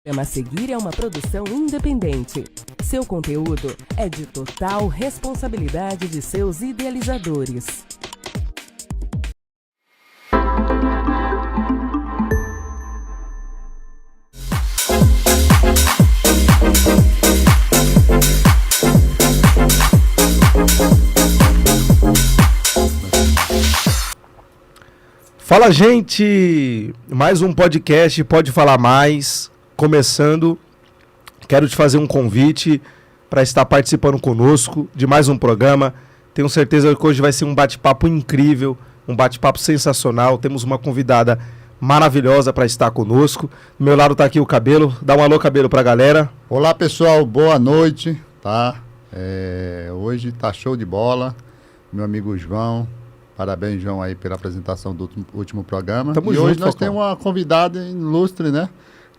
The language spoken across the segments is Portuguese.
O programa a seguir é uma produção independente. Seu conteúdo é de total responsabilidade de seus idealizadores. Fala, gente! Mais um podcast Pode Falar Mais, começando. Quero te fazer um convite para estar participando conosco de mais um programa. Tenho certeza que hoje vai ser um bate-papo incrível, um bate-papo sensacional. Temos uma convidada maravilhosa para estar conosco. Do meu lado está aqui o Cabelo. Dá um alô, Cabelo, para a galera. Olá, pessoal. Boa noite, tá? Hoje tá show de bola. Meu amigo João. Parabéns, João, aí pela apresentação do último programa. Tamo e junto, hoje nós Falcão. temos uma convidada ilustre, né?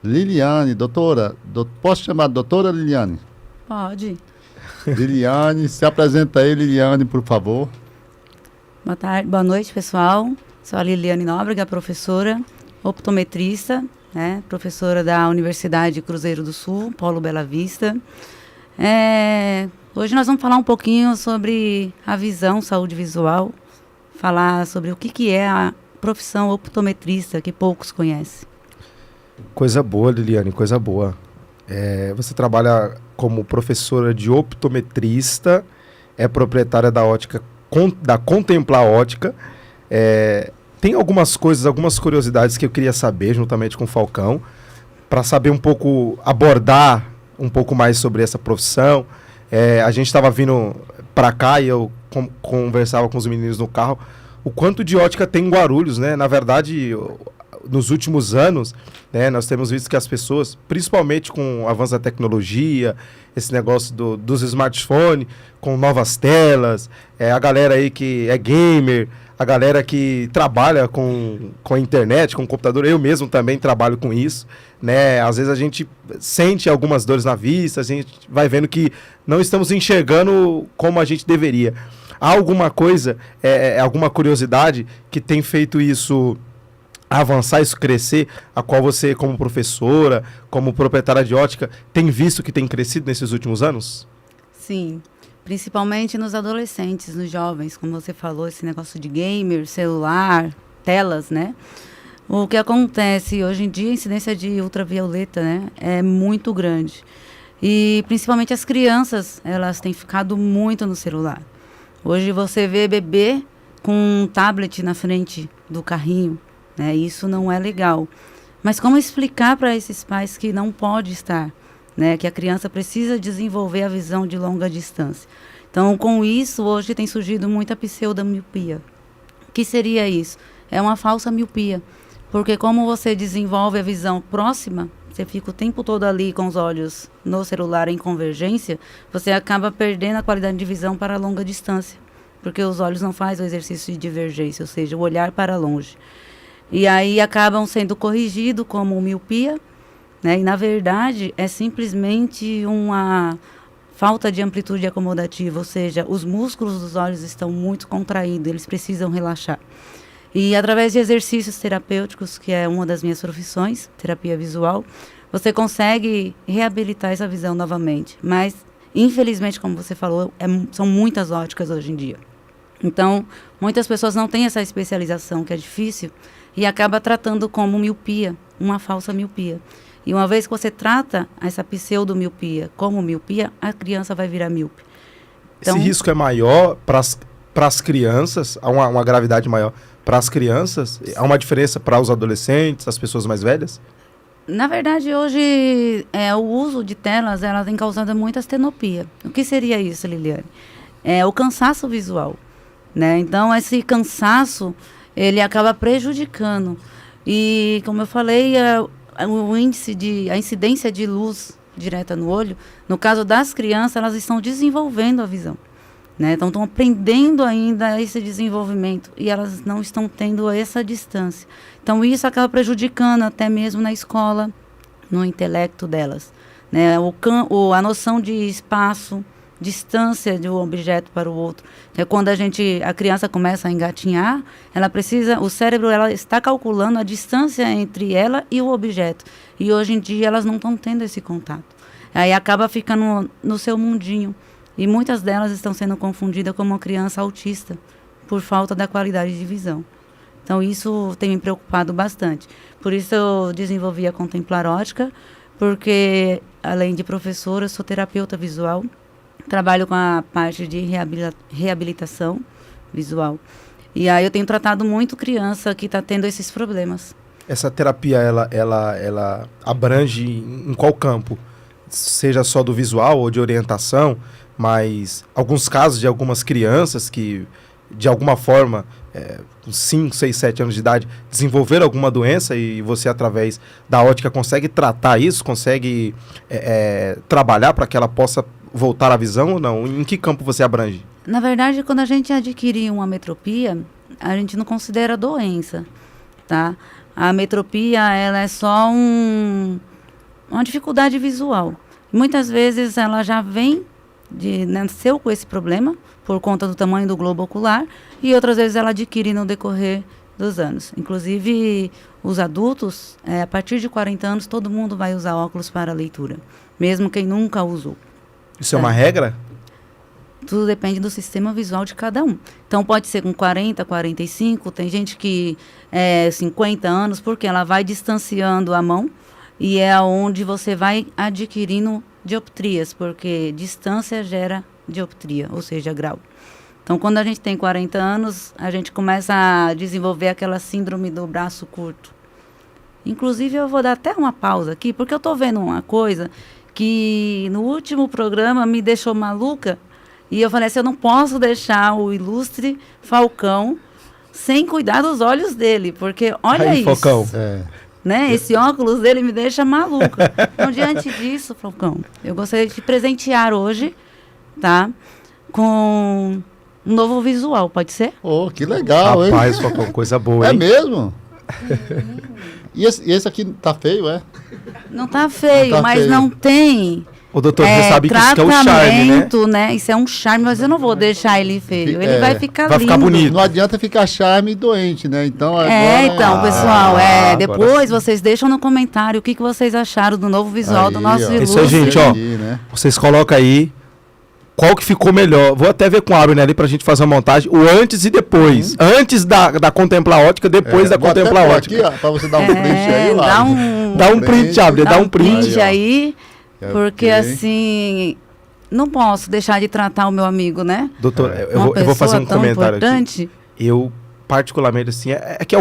Liliane, doutora. Posso chamar de doutora Liliane? Pode. Liliane, se apresenta aí, Liliane, por favor. Boa tarde, boa noite, pessoal. Sou a Liliane Nóbrega, professora, optometrista, né? Professora da Universidade Cruzeiro do Sul, Polo Bela Vista. Hoje nós vamos falar um pouquinho sobre a visão, saúde visual, falar sobre o que é a profissão optometrista, que poucos conhecem. Coisa boa, Liliane, coisa boa. Você trabalha como professora de optometrista, é proprietária da ótica, da Contemplar Ótica. Tem algumas coisas, algumas curiosidades que eu queria saber, juntamente com o Falcão, para saber um pouco, abordar um pouco mais sobre essa profissão. A gente estava vindo para cá e eu conversava com os meninos no carro, o quanto de ótica tem em Guarulhos, né? Na verdade, nos últimos anos, né, nós temos visto que as pessoas, principalmente com o avanço da tecnologia, esse negócio dos smartphones, com novas telas, a galera aí que é gamer, a galera que trabalha com a internet, com o computador, eu mesmo também trabalho com isso, né? Às vezes a gente sente algumas dores na vista, a gente vai vendo que não estamos enxergando como a gente deveria. Há alguma coisa, alguma curiosidade que tem feito isso avançar, isso crescer, a qual você, como professora, como proprietária de ótica, tem visto que tem crescido nesses últimos anos? Sim, principalmente nos adolescentes, nos jovens, como você falou, esse negócio de gamer, celular, telas, né? O que acontece hoje em dia, a incidência de ultravioleta, né, é muito grande. E principalmente as crianças, elas têm ficado muito no celular. Hoje você vê bebê com um tablet na frente do carrinho, né? Isso não é legal. Mas como explicar para esses pais que não pode estar, né? Que a criança precisa desenvolver a visão de longa distância. Então, com isso, hoje tem surgido muita pseudomiopia. O que seria isso? É uma falsa miopia. Porque como você desenvolve a visão próxima, você fica o tempo todo ali com os olhos no celular em convergência, você acaba perdendo a qualidade de visão para a longa distância. Porque os olhos não fazem o exercício de divergência, ou seja, o olhar para longe. E aí acabam sendo corrigidos como miopia, né? E na verdade é simplesmente uma falta de amplitude acomodativa, ou seja, os músculos dos olhos estão muito contraídos, eles precisam relaxar. E através de exercícios terapêuticos, que é uma das minhas profissões, terapia visual, você consegue reabilitar essa visão novamente. Mas, infelizmente, como você falou, são muitas óticas hoje em dia. Então, muitas pessoas não têm essa especialização, que é difícil, e acaba tratando como miopia, uma falsa miopia. E uma vez que você trata essa pseudomiopia como miopia, a criança vai virar míope. Então, esse risco é maior para as crianças, há uma gravidade maior para as crianças? Há uma diferença para os adolescentes, as pessoas mais velhas? Na verdade, hoje, o uso de telas, ela tem causado muita astenopia. O que seria isso, Liliane? É o cansaço visual, né? Então, esse cansaço, ele acaba prejudicando. E, como eu falei, a incidência de luz direta no olho, no caso das crianças, elas estão desenvolvendo a visão, né? Então, estão aprendendo ainda esse desenvolvimento e elas não estão tendo essa distância. Então, isso acaba prejudicando até mesmo na escola, no intelecto delas, né? A noção de espaço, distância de um objeto para o outro. É quando a criança começa a engatinhar, o cérebro ela está calculando a distância entre ela e o objeto. E hoje em dia elas não estão tendo esse contato. Aí acaba ficando no seu mundinho. E muitas delas estão sendo confundidas como uma criança autista, por falta da qualidade de visão. Então isso tem me preocupado bastante. Por isso eu desenvolvi a Contemplar Ótica, porque além de professora, eu sou terapeuta visual. Trabalho com a parte de reabilitação visual. E aí eu tenho tratado muito criança que está tendo esses problemas. Essa terapia, ela abrange em qual campo? Seja só do visual ou de orientação, mas alguns casos de algumas crianças que, de alguma forma, com 5, 6, 7 anos de idade, desenvolveram alguma doença e você, através da ótica, consegue tratar isso, consegue trabalhar para que ela possa voltar à visão ou não? Em que campo você abrange? Na verdade, quando a gente adquire uma ametropia, a gente não considera doença, tá? A ametropia, ela é só uma dificuldade visual. Muitas vezes ela já nasceu com esse problema, por conta do tamanho do globo ocular, e outras vezes ela adquire no decorrer dos anos. Inclusive, os adultos, a partir de 40 anos, todo mundo vai usar óculos para leitura, mesmo quem nunca usou. Isso é uma regra? Tudo depende do sistema visual de cada um. Então, pode ser com 40, 45, tem gente que 50 anos, porque ela vai distanciando a mão e é onde você vai adquirindo dioptrias, porque distância gera dioptria, ou seja, grau. Então, quando a gente tem 40 anos, a gente começa a desenvolver aquela síndrome do braço curto. Inclusive, eu vou dar até uma pausa aqui, porque eu estou vendo uma coisa que no último programa me deixou maluca, e eu falei assim, eu não posso deixar o ilustre Falcão sem cuidar dos olhos dele, porque olha aí, isso. Falcão. Né? Esse óculos dele me deixa maluca. Então, diante disso, Falcão, eu gostaria de te presentear hoje, tá? Com um novo visual, pode ser? Oh, que legal, hein? Rapaz, Falcão, coisa boa, hein? É mesmo? E esse aqui tá feio, é? Não tá feio, Não tá mas feio. não tem... Ô, doutor, você sabe que isso que é o charme, né? tratamento, né? Isso é um charme, mas eu não vou deixar ele feio. Ele vai ficar vai lindo. ficar bonito. Não adianta ficar charme e doente, né? Então agora... Então, pessoal, agora depois sim. vocês deixam no comentário o que vocês acharam do novo visual do nosso ó. ilustre. Isso aí, gente, ó. Aqui, né? Vocês colocam aí qual que ficou melhor. Vou até ver com a Abner ali pra gente fazer uma montagem. O antes e depois. Antes da Contemplar Ótica, depois da Vou até Contemplar pôr Ótica. aqui, ó, pra você dar um print aí, lá. Dá um print, Abner, dá um print. print aí, porque Ok. assim, não posso deixar de tratar o meu amigo, né? Doutor, Uma eu vou fazer um pessoa tão comentário importante. aqui. Eu, particularmente, assim, que é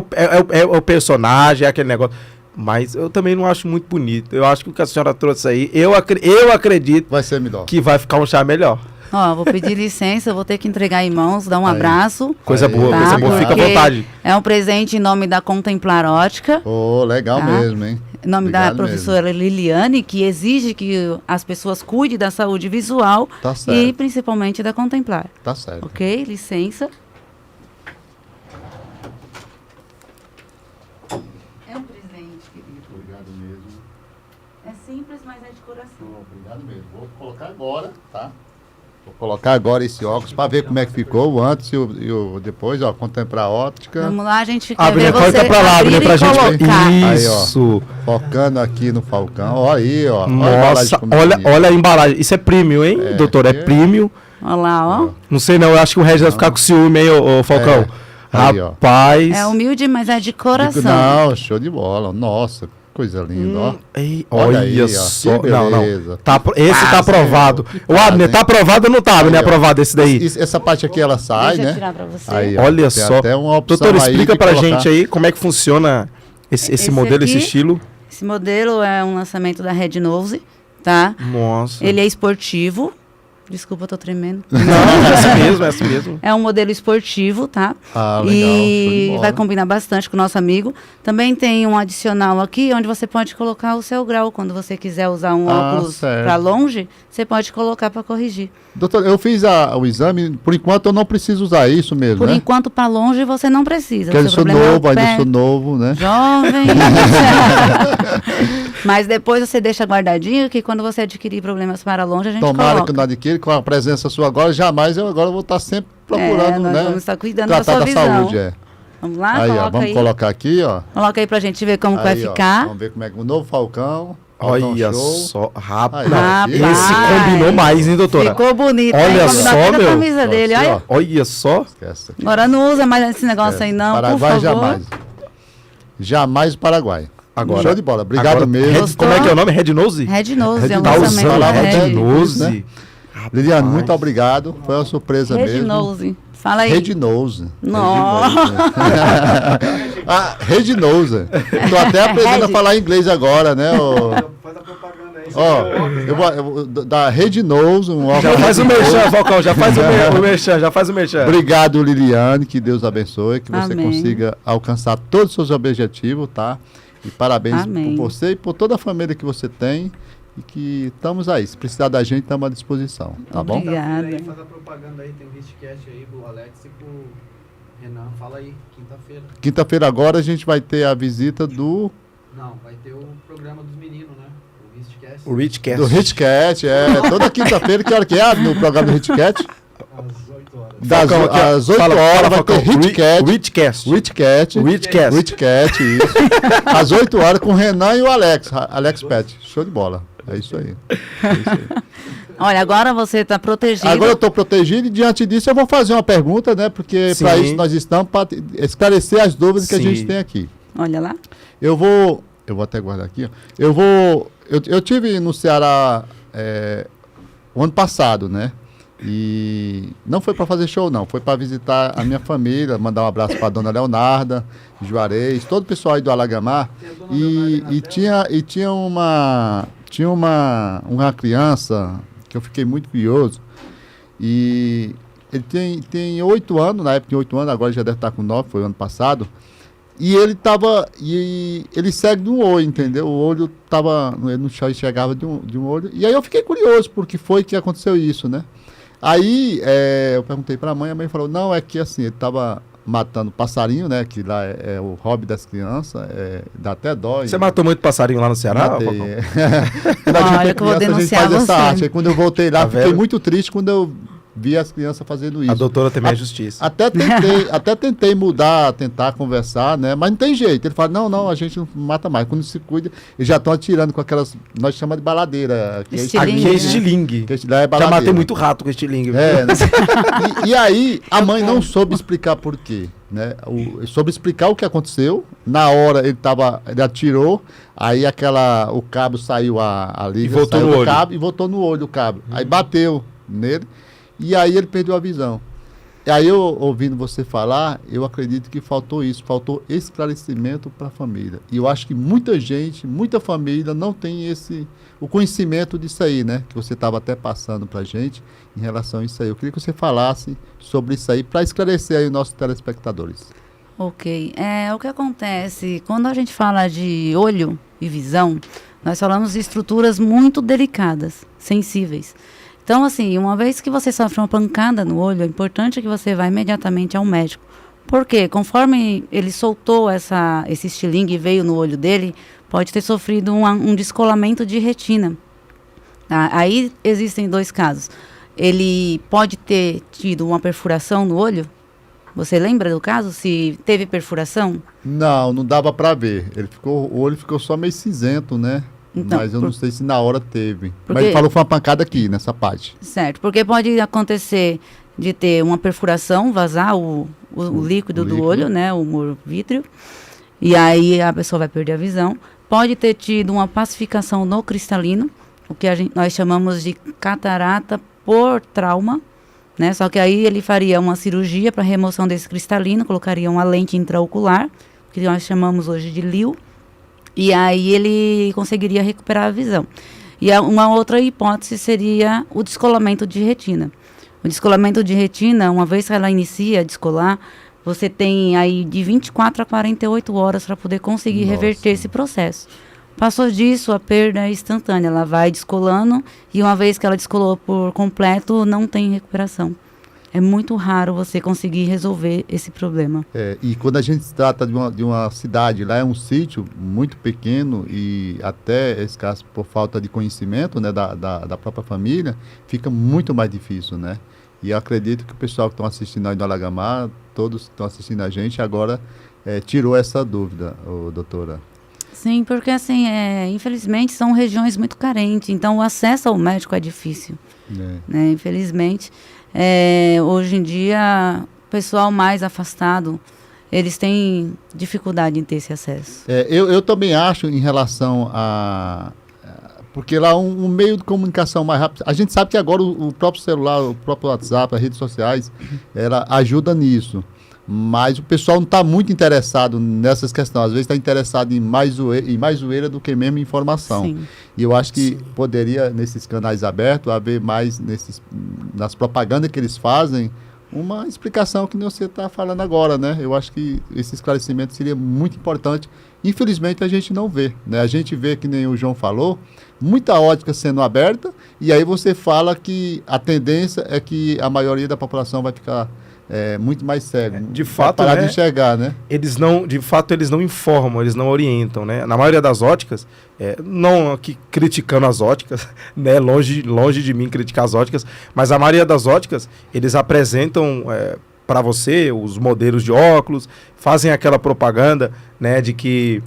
o personagem, é aquele negócio. Mas eu também não acho muito bonito. Eu acho que o que a senhora trouxe aí, eu acredito Vai ser melhor. que vai ficar um chá melhor. Ó, vou pedir licença, eu vou ter que entregar em mãos, dar um Aí. abraço. Coisa Aí, boa, tá? coisa boa. Fica à Porque vontade. É um presente em nome da Contemplar Ótica. Oh, legal Tá. mesmo, hein? Em nome da Obrigado professora Liliane, que exige que as pessoas cuidem da saúde visual Tá certo. e principalmente da Contemplar. Tá certo. Ok? Licença. É um presente, querido. Obrigado mesmo. É simples, mas é de coração. Obrigado mesmo. Vou colocar agora, tá? Vou colocar agora esse óculos para ver como é que ficou o antes e o depois, ó, Contemplar Ótica. Vamos lá, a gente quer Abner, ver você corta pra lá, abrir Abner, pra e gente. colocar. Aí, ó. Isso. Focando aqui no Falcão. Ó aí, ó. Olha a embalagem Nossa, como é olha, bonita. olha a embalagem. Isso é premium, hein, doutor? É premium. Olha lá, ó. Não sei não, eu acho que o Regis vai ficar com ciúme, hein, ô Falcão. Aí, ó. Rapaz. É humilde, mas é de coração. Não, show de bola. Nossa, coisa linda, ó. Ei, Olha olha aí, ó, só. que Não, beleza. não. Tá, esse tá Passa, aprovado. hein? O Abner, Passa, tá hein? aprovado ou não tá, Abner? Aí, ó. Aprovado esse daí? Essa parte aqui, ela sai, Deixa eu né? tirar pra você. Aí, ó, Olha tem só. até uma opção Doutor, aí explica de pra colocar. gente aí como é que funciona esse Esse modelo, esse aqui- estilo. Esse modelo é um lançamento da Red Nose, tá? Nossa. Ele é esportivo. Desculpa, eu tô tremendo. Não, é assim mesmo, é assim mesmo. É um modelo esportivo, tá? Ah, legal, show de E bola. vai combinar bastante com o nosso amigo. Também tem um adicional aqui, onde você pode colocar o seu grau. Quando você quiser usar um óculos certo. para longe, você pode colocar para corrigir. Doutor, eu fiz o exame, por enquanto eu não preciso usar isso mesmo, Por né? enquanto, para longe, você não precisa. Porque eu Seu sou problema é o novo, ainda pé. sou novo, né? Jovem. Mas depois você deixa guardadinho, que quando você adquirir problemas para longe, a gente Tomara coloca. que não adquire, com a presença sua agora, jamais, eu agora vou estar sempre procurando, nós né? vamos estar cuidando da tratar sua da visão. saúde, é. Vamos lá, Aí, ó, coloca vamos aí. colocar aqui, ó. Coloca aí pra gente ver como vai Aí, ó, ficar. vamos ver como é que o novo Falcão. Olha Falcão Show. só, rapaz. Aí, ó, aqui. Esse combinou mais, hein, doutora? Ficou bonito. Olha hein? Combinou só, até com a meu. camisa dele, Aqui, olha. ó. Olha só. Esquece aqui. Agora não usa mais esse negócio aí não, Paraguai por favor. jamais. Jamais o Paraguai. Agora, Show de bola. Obrigado agora, mesmo. Red- como é que é o nome? Red Nose? Red Nose, Red é um Tá Nose. lançamento usando da Red Red Red. Nose. né? Liliane, muito obrigado. Foi uma surpresa Red mesmo. Nose. Fala aí. Red Nose. Nossa. Red Nose. Tô até aprendendo a Red. falar inglês agora, né? Faz a propaganda aí. Ó, eu vou da Red Nose, um Já óculos faz o de merchan, cor. Falcão. Já faz o merchan, já faz o merchan. Obrigado, Liliane, que Deus abençoe, que você Amém. consiga alcançar todos os seus objetivos, tá? E parabéns Amém. por você e por toda a família que você tem e que estamos aí. Se precisar da gente, estamos à disposição, tá bom? Obrigada. Aí, faz a propaganda aí, tem um Ristcast aí pro Alex e pro Renan. Fala aí, quinta-feira. Quinta-feira agora a gente vai ter a visita do Não, vai ter o programa dos meninos, né? O Ristcast. O Richcast. do Hitcat, toda quinta-feira, que hora que é no programa do Hitcat? Às 8 horas. Falcão, aqui, ó. Às 8 Fala, horas fala, vai ter Falcão. Hitcat. Richcast. Hitcat. Richcast. Hitcat, isso. Às 8 horas com o Renan e o Alex. Alex Pet. Show de bola. É isso aí. Olha, agora você está protegido. Agora eu estou protegido e diante disso eu vou fazer uma pergunta, né? Porque Sim. para isso nós estamos para esclarecer as dúvidas que a Sim. gente tem aqui. Olha lá. Eu vou até guardar aqui. Ó. Eu tive no Ceará o ano passado, né? E não foi para fazer show, não. Foi para visitar a minha família, mandar um abraço para dona Leonarda, Juarez, todo o pessoal aí do Alagamar. E tinha uma criança que eu fiquei muito curioso. E ele tem 8 anos, na época tinha 8 anos, agora já deve estar com 9, foi ano passado. E ele segue de um olho, entendeu? O olho ele não chegava de um olho. E aí eu fiquei curioso, porque foi que aconteceu isso, né? Aí eu perguntei para a mãe falou, não, é que assim, ele estava matando passarinho, né? Que lá é o hobby das crianças, dá até dó. Você matou muito passarinho lá no Ceará, Matei, Falcão? Quando a gente Olha é que eu vou criança, a gente denunciar faz essa você. arte. Aí quando eu voltei lá, Tá fiquei vendo? muito triste quando eu vi as crianças fazendo isso. A doutora também é justiça. Até tentei mudar, tentar conversar, né? Mas não tem jeito. Ele fala, não, a gente não mata mais. Quando se cuida, eles já estão atirando com aquelas, nós chamamos de baladeira. Que Estilingue. Aqui é né? estilingue. que lá é Já baladeira. matei muito rato com estilingue. viu? É, né? E aí, a mãe não soube explicar por quê. Né? Soube explicar o que aconteceu. Na hora ele atirou, aí o cabo saiu a liga, E voltou saiu no do olho. cabo e voltou no olho o cabo. Aí bateu nele e aí ele perdeu a visão. E aí eu, ouvindo você falar, eu acredito que faltou isso, faltou esclarecimento para a família. E eu acho que muita gente, muita família não tem o conhecimento disso aí, né? Que você estava até passando para a gente em relação a isso aí. Eu queria que você falasse sobre isso aí para esclarecer aí os nossos telespectadores. Ok. O que acontece, quando a gente fala de olho e visão, nós falamos de estruturas muito delicadas, sensíveis. Então, assim, uma vez que você sofre uma pancada no olho, é importante que você vá imediatamente ao médico. Por quê? Conforme ele soltou esse estilingue e veio no olho dele, pode ter sofrido um descolamento de retina. Tá? Aí existem 2 casos. Ele pode ter tido uma perfuração no olho. Você lembra do caso? Se teve perfuração? Não dava para ver. O olho ficou só meio cinzento, né? Então, mas eu não sei se na hora teve. Porque- Mas ele falou que foi uma pancada aqui, nessa parte. Certo, porque pode acontecer de ter uma perfuração, vazar o líquido do líquido. olho, né, o humor vítreo, e aí a pessoa vai perder a visão. Pode ter tido uma pacificação no cristalino, o que nós chamamos de catarata por trauma, né? Só que aí ele faria uma cirurgia para remoção desse cristalino, colocaria uma lente intraocular, que nós chamamos hoje de LIO, e aí ele conseguiria recuperar a visão. E uma outra hipótese seria o descolamento de retina. O descolamento de retina, uma vez que ela inicia a descolar, você tem aí de 24 a 48 horas para poder conseguir Nossa. reverter esse processo. Passou disso, a perda é instantânea. Ela vai descolando e uma vez que ela descolou por completo, não tem recuperação. É muito raro você conseguir resolver esse problema. E quando a gente se trata de uma cidade, lá é um sítio muito pequeno e até escasso por falta de conhecimento, né, da própria família, fica muito mais difícil, né? E eu acredito que o pessoal que estão assistindo aí do Alagamar, todos que estão assistindo a gente agora, tirou essa dúvida, doutora. Sim, porque assim, infelizmente são regiões muito carentes, então o acesso ao médico é difícil, né? Infelizmente, hoje em dia, o pessoal mais afastado, eles têm dificuldade em ter esse acesso. Eu também acho em relação a... Porque lá um meio de comunicação mais rápido... A gente sabe que agora o próprio celular, o próprio WhatsApp, as redes sociais, ela ajuda nisso. Mas o pessoal não está muito interessado nessas questões. Às vezes está interessado em mais zoeira do que mesmo informação. Sim. E eu acho que poderia, nesses canais abertos, haver mais nas propagandas que eles fazem, uma explicação que nem você está falando agora, né? Eu acho que esse esclarecimento seria muito importante. Infelizmente, a gente não vê, né? A gente vê, que nem o João falou, muita ótica sendo aberta, e aí você fala que a tendência é que a maioria da população vai ficar muito mais cego. De fato, parar né, de enxergar, né? Eles não informam, eles não orientam, né? Na maioria das óticas, não aqui criticando as óticas, né? Longe de mim criticar as óticas, mas a maioria das óticas, eles apresentam para você os modelos de óculos, fazem aquela propaganda, né, de que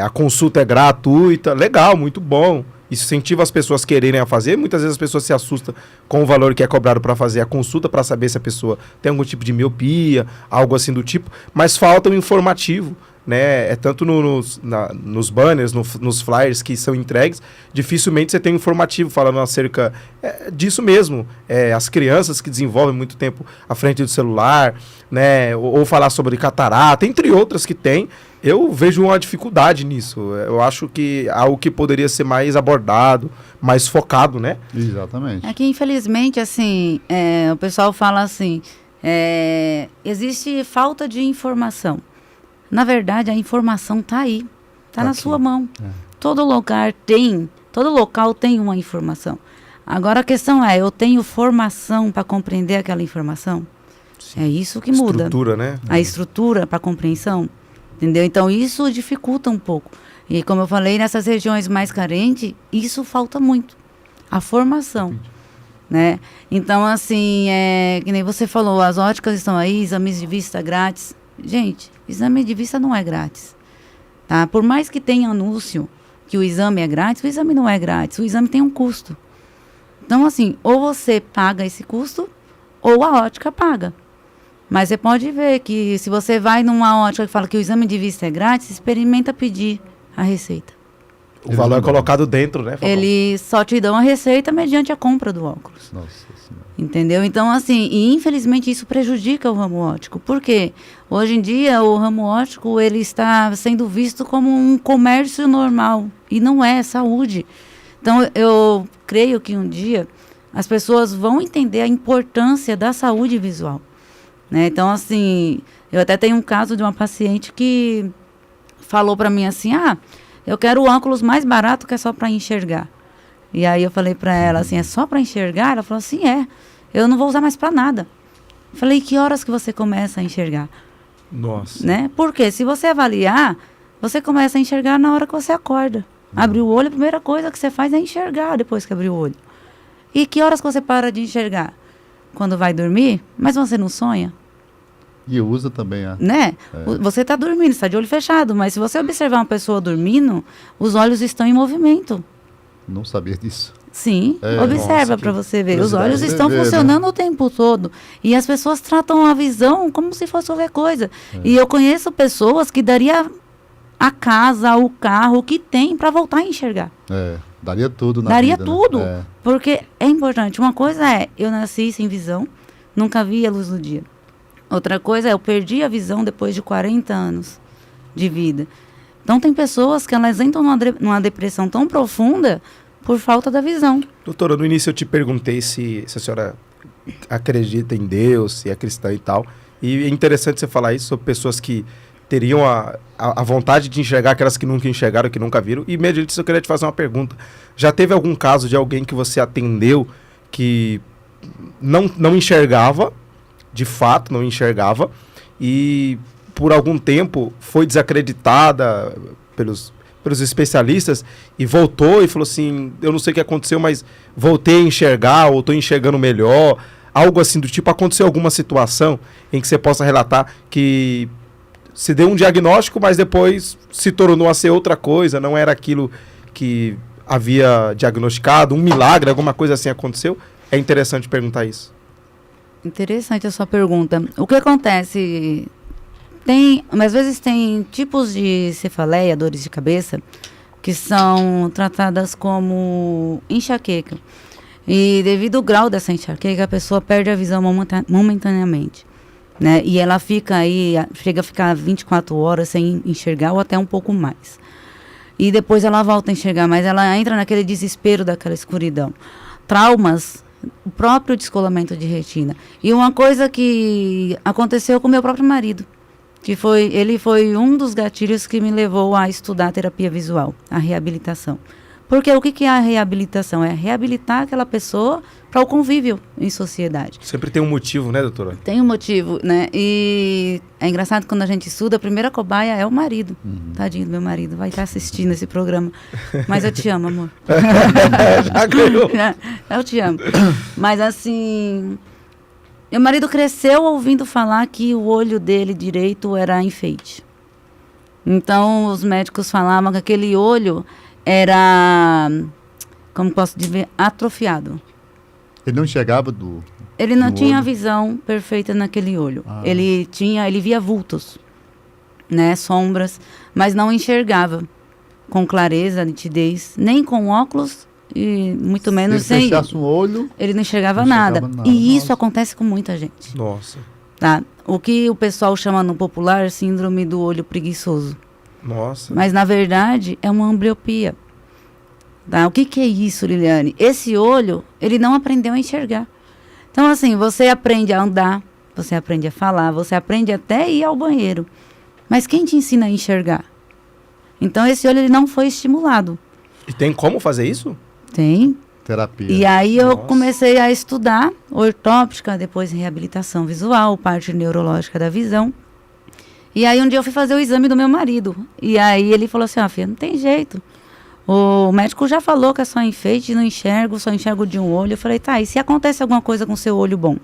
a consulta é gratuita, legal, muito bom. Isso incentiva as pessoas a quererem a fazer. Muitas vezes as pessoas se assustam com o valor que é cobrado para fazer a consulta, para saber se a pessoa tem algum tipo de miopia, algo assim do tipo, mas falta um informativo, né? Tanto nos banners, nos flyers que são entregues, dificilmente você tem um informativo falando acerca disso mesmo. As crianças que desenvolvem muito tempo à frente do celular, né? Ou falar sobre catarata, entre outras que tem. Eu vejo uma dificuldade nisso. Eu acho que algo que poderia ser mais abordado, mais focado, né? Exatamente. É que, infelizmente, assim, o pessoal fala assim, existe falta de informação. Na verdade, a informação está aí, está na sua mão. Todo local tem uma informação. Agora a questão eu tenho formação para compreender aquela informação? Sim. É isso que muda. Estrutura, né? A estrutura para compreensão. Entendeu? Então, isso dificulta um pouco. E, como eu falei, nessas regiões mais carentes, isso falta muito. A formação. Né? Então, assim, que nem você falou, as óticas estão aí, exames de vista grátis. Gente, exame de vista não é grátis. Tá? Por mais que tenha anúncio que o exame é grátis, o exame não é grátis. O exame tem um custo. Então, assim, ou você paga esse custo, ou a ótica paga. Mas você pode ver que se você vai numa ótica que fala que o exame de vista é grátis, experimenta pedir a receita. O valor é colocado dentro, né, Falcão? Eles só te dão a receita mediante a compra do óculos. Nossa Senhora. Entendeu? Então, assim, e infelizmente isso prejudica o ramo óptico. Por quê? Hoje em dia, o ramo óptico, ele está sendo visto como um comércio normal. E não é saúde. Então, eu creio que um dia as pessoas vão entender a importância da saúde visual. Né? Então, assim, eu até tenho um caso de uma paciente que falou para mim assim, eu quero o óculos mais barato que é só para enxergar. E aí eu falei para ela assim, é só para enxergar? Ela falou assim, eu não vou usar mais para nada. Eu falei, que horas que você começa a enxergar? Nossa. Né? Porque se você avaliar, você começa a enxergar na hora que você acorda. Abre o olho, a primeira coisa que você faz é enxergar depois que abrir o olho. E que horas que você para de enxergar? Quando vai dormir? Mas você não sonha? E usa também, né? Você está dormindo, está de olho fechado, mas se você observar uma pessoa dormindo, os olhos estão em movimento. Não sabia disso. Sim, observa para você ver. Os olhos estão funcionando, né, o tempo todo. E as pessoas tratam a visão como se fosse qualquer coisa. E eu conheço pessoas que daria a casa, o carro, o que tem para voltar a enxergar. Daria tudo na Daria vida, tudo. Né? Porque é importante. Uma coisa eu nasci sem visão, nunca vi a luz do dia. Outra coisa eu perdi a visão depois de 40 anos de vida. Então, tem pessoas que elas entram numa depressão tão profunda por falta da visão. Doutora, no início eu te perguntei se a senhora acredita em Deus, se é cristã e tal. E é interessante você falar isso sobre pessoas que teriam a vontade de enxergar aquelas que nunca enxergaram, que nunca viram. E, mediante isso, eu queria te fazer uma pergunta. Já teve algum caso de alguém que você atendeu que não enxergava, de fato, não enxergava, e por algum tempo foi desacreditada pelos especialistas e voltou e falou assim, eu não sei o que aconteceu, mas voltei a enxergar ou estou enxergando melhor, algo assim do tipo. Aconteceu alguma situação em que você possa relatar que se deu um diagnóstico, mas depois se tornou a ser outra coisa, não era aquilo que havia diagnosticado, um milagre, alguma coisa assim aconteceu? É interessante perguntar isso. Interessante a sua pergunta. O que acontece? Às vezes tem tipos de cefaleia, dores de cabeça, que são tratadas como enxaqueca. E devido ao grau dessa enxaqueca, a pessoa perde a visão momentaneamente, né? E ela chega a ficar 24 horas sem enxergar ou até um pouco mais. E depois ela volta a enxergar, mas ela entra naquele desespero daquela escuridão. Traumas, o próprio descolamento de retina. E uma coisa que aconteceu com meu próprio marido, ele foi um dos gatilhos que me levou a estudar a terapia visual, a reabilitação. Porque o que é a reabilitação? É reabilitar aquela pessoa para o convívio em sociedade. Sempre tem um motivo, né, doutora? Tem um motivo, né? E é engraçado quando a gente estuda, a primeira cobaia é o marido. Tadinho do meu marido, vai estar assistindo esse programa. Mas eu te amo, amor. Já ganhou. Eu te amo. Mas assim, meu marido cresceu ouvindo falar que o olho dele direito era enfeite. Então, os médicos falavam que aquele olho era, como posso dizer, atrofiado. Ele não enxergava Ele não tinha a olho? visão perfeita naquele olho. Ele via vultos, né, sombras, mas não enxergava com clareza, nitidez, nem com óculos e muito menos Se ele sem. fechasse um olho, Ele não enxergava Não nada. enxergava nada. E isso Nossa. acontece com muita gente. Nossa. Tá? O que o pessoal chama no popular síndrome do olho preguiçoso. Nossa. Mas, na verdade, é uma ambliopia. Tá? O que é isso, Liliane? Esse olho, ele não aprendeu a enxergar. Então, assim, você aprende a andar, você aprende a falar, você aprende até ir ao banheiro. Mas quem te ensina a enxergar? Então, esse olho, ele não foi estimulado. E tem como fazer isso? Tem. terapia. E aí eu Nossa. comecei a estudar ortóptica, depois reabilitação visual, parte neurológica da visão. E aí um dia eu fui fazer o exame do meu marido. E aí ele falou assim, filha, não tem jeito. O médico já falou que é só enfeite, não enxergo, só enxergo de um olho. Eu falei, tá, e se acontece alguma coisa com o seu olho bom? O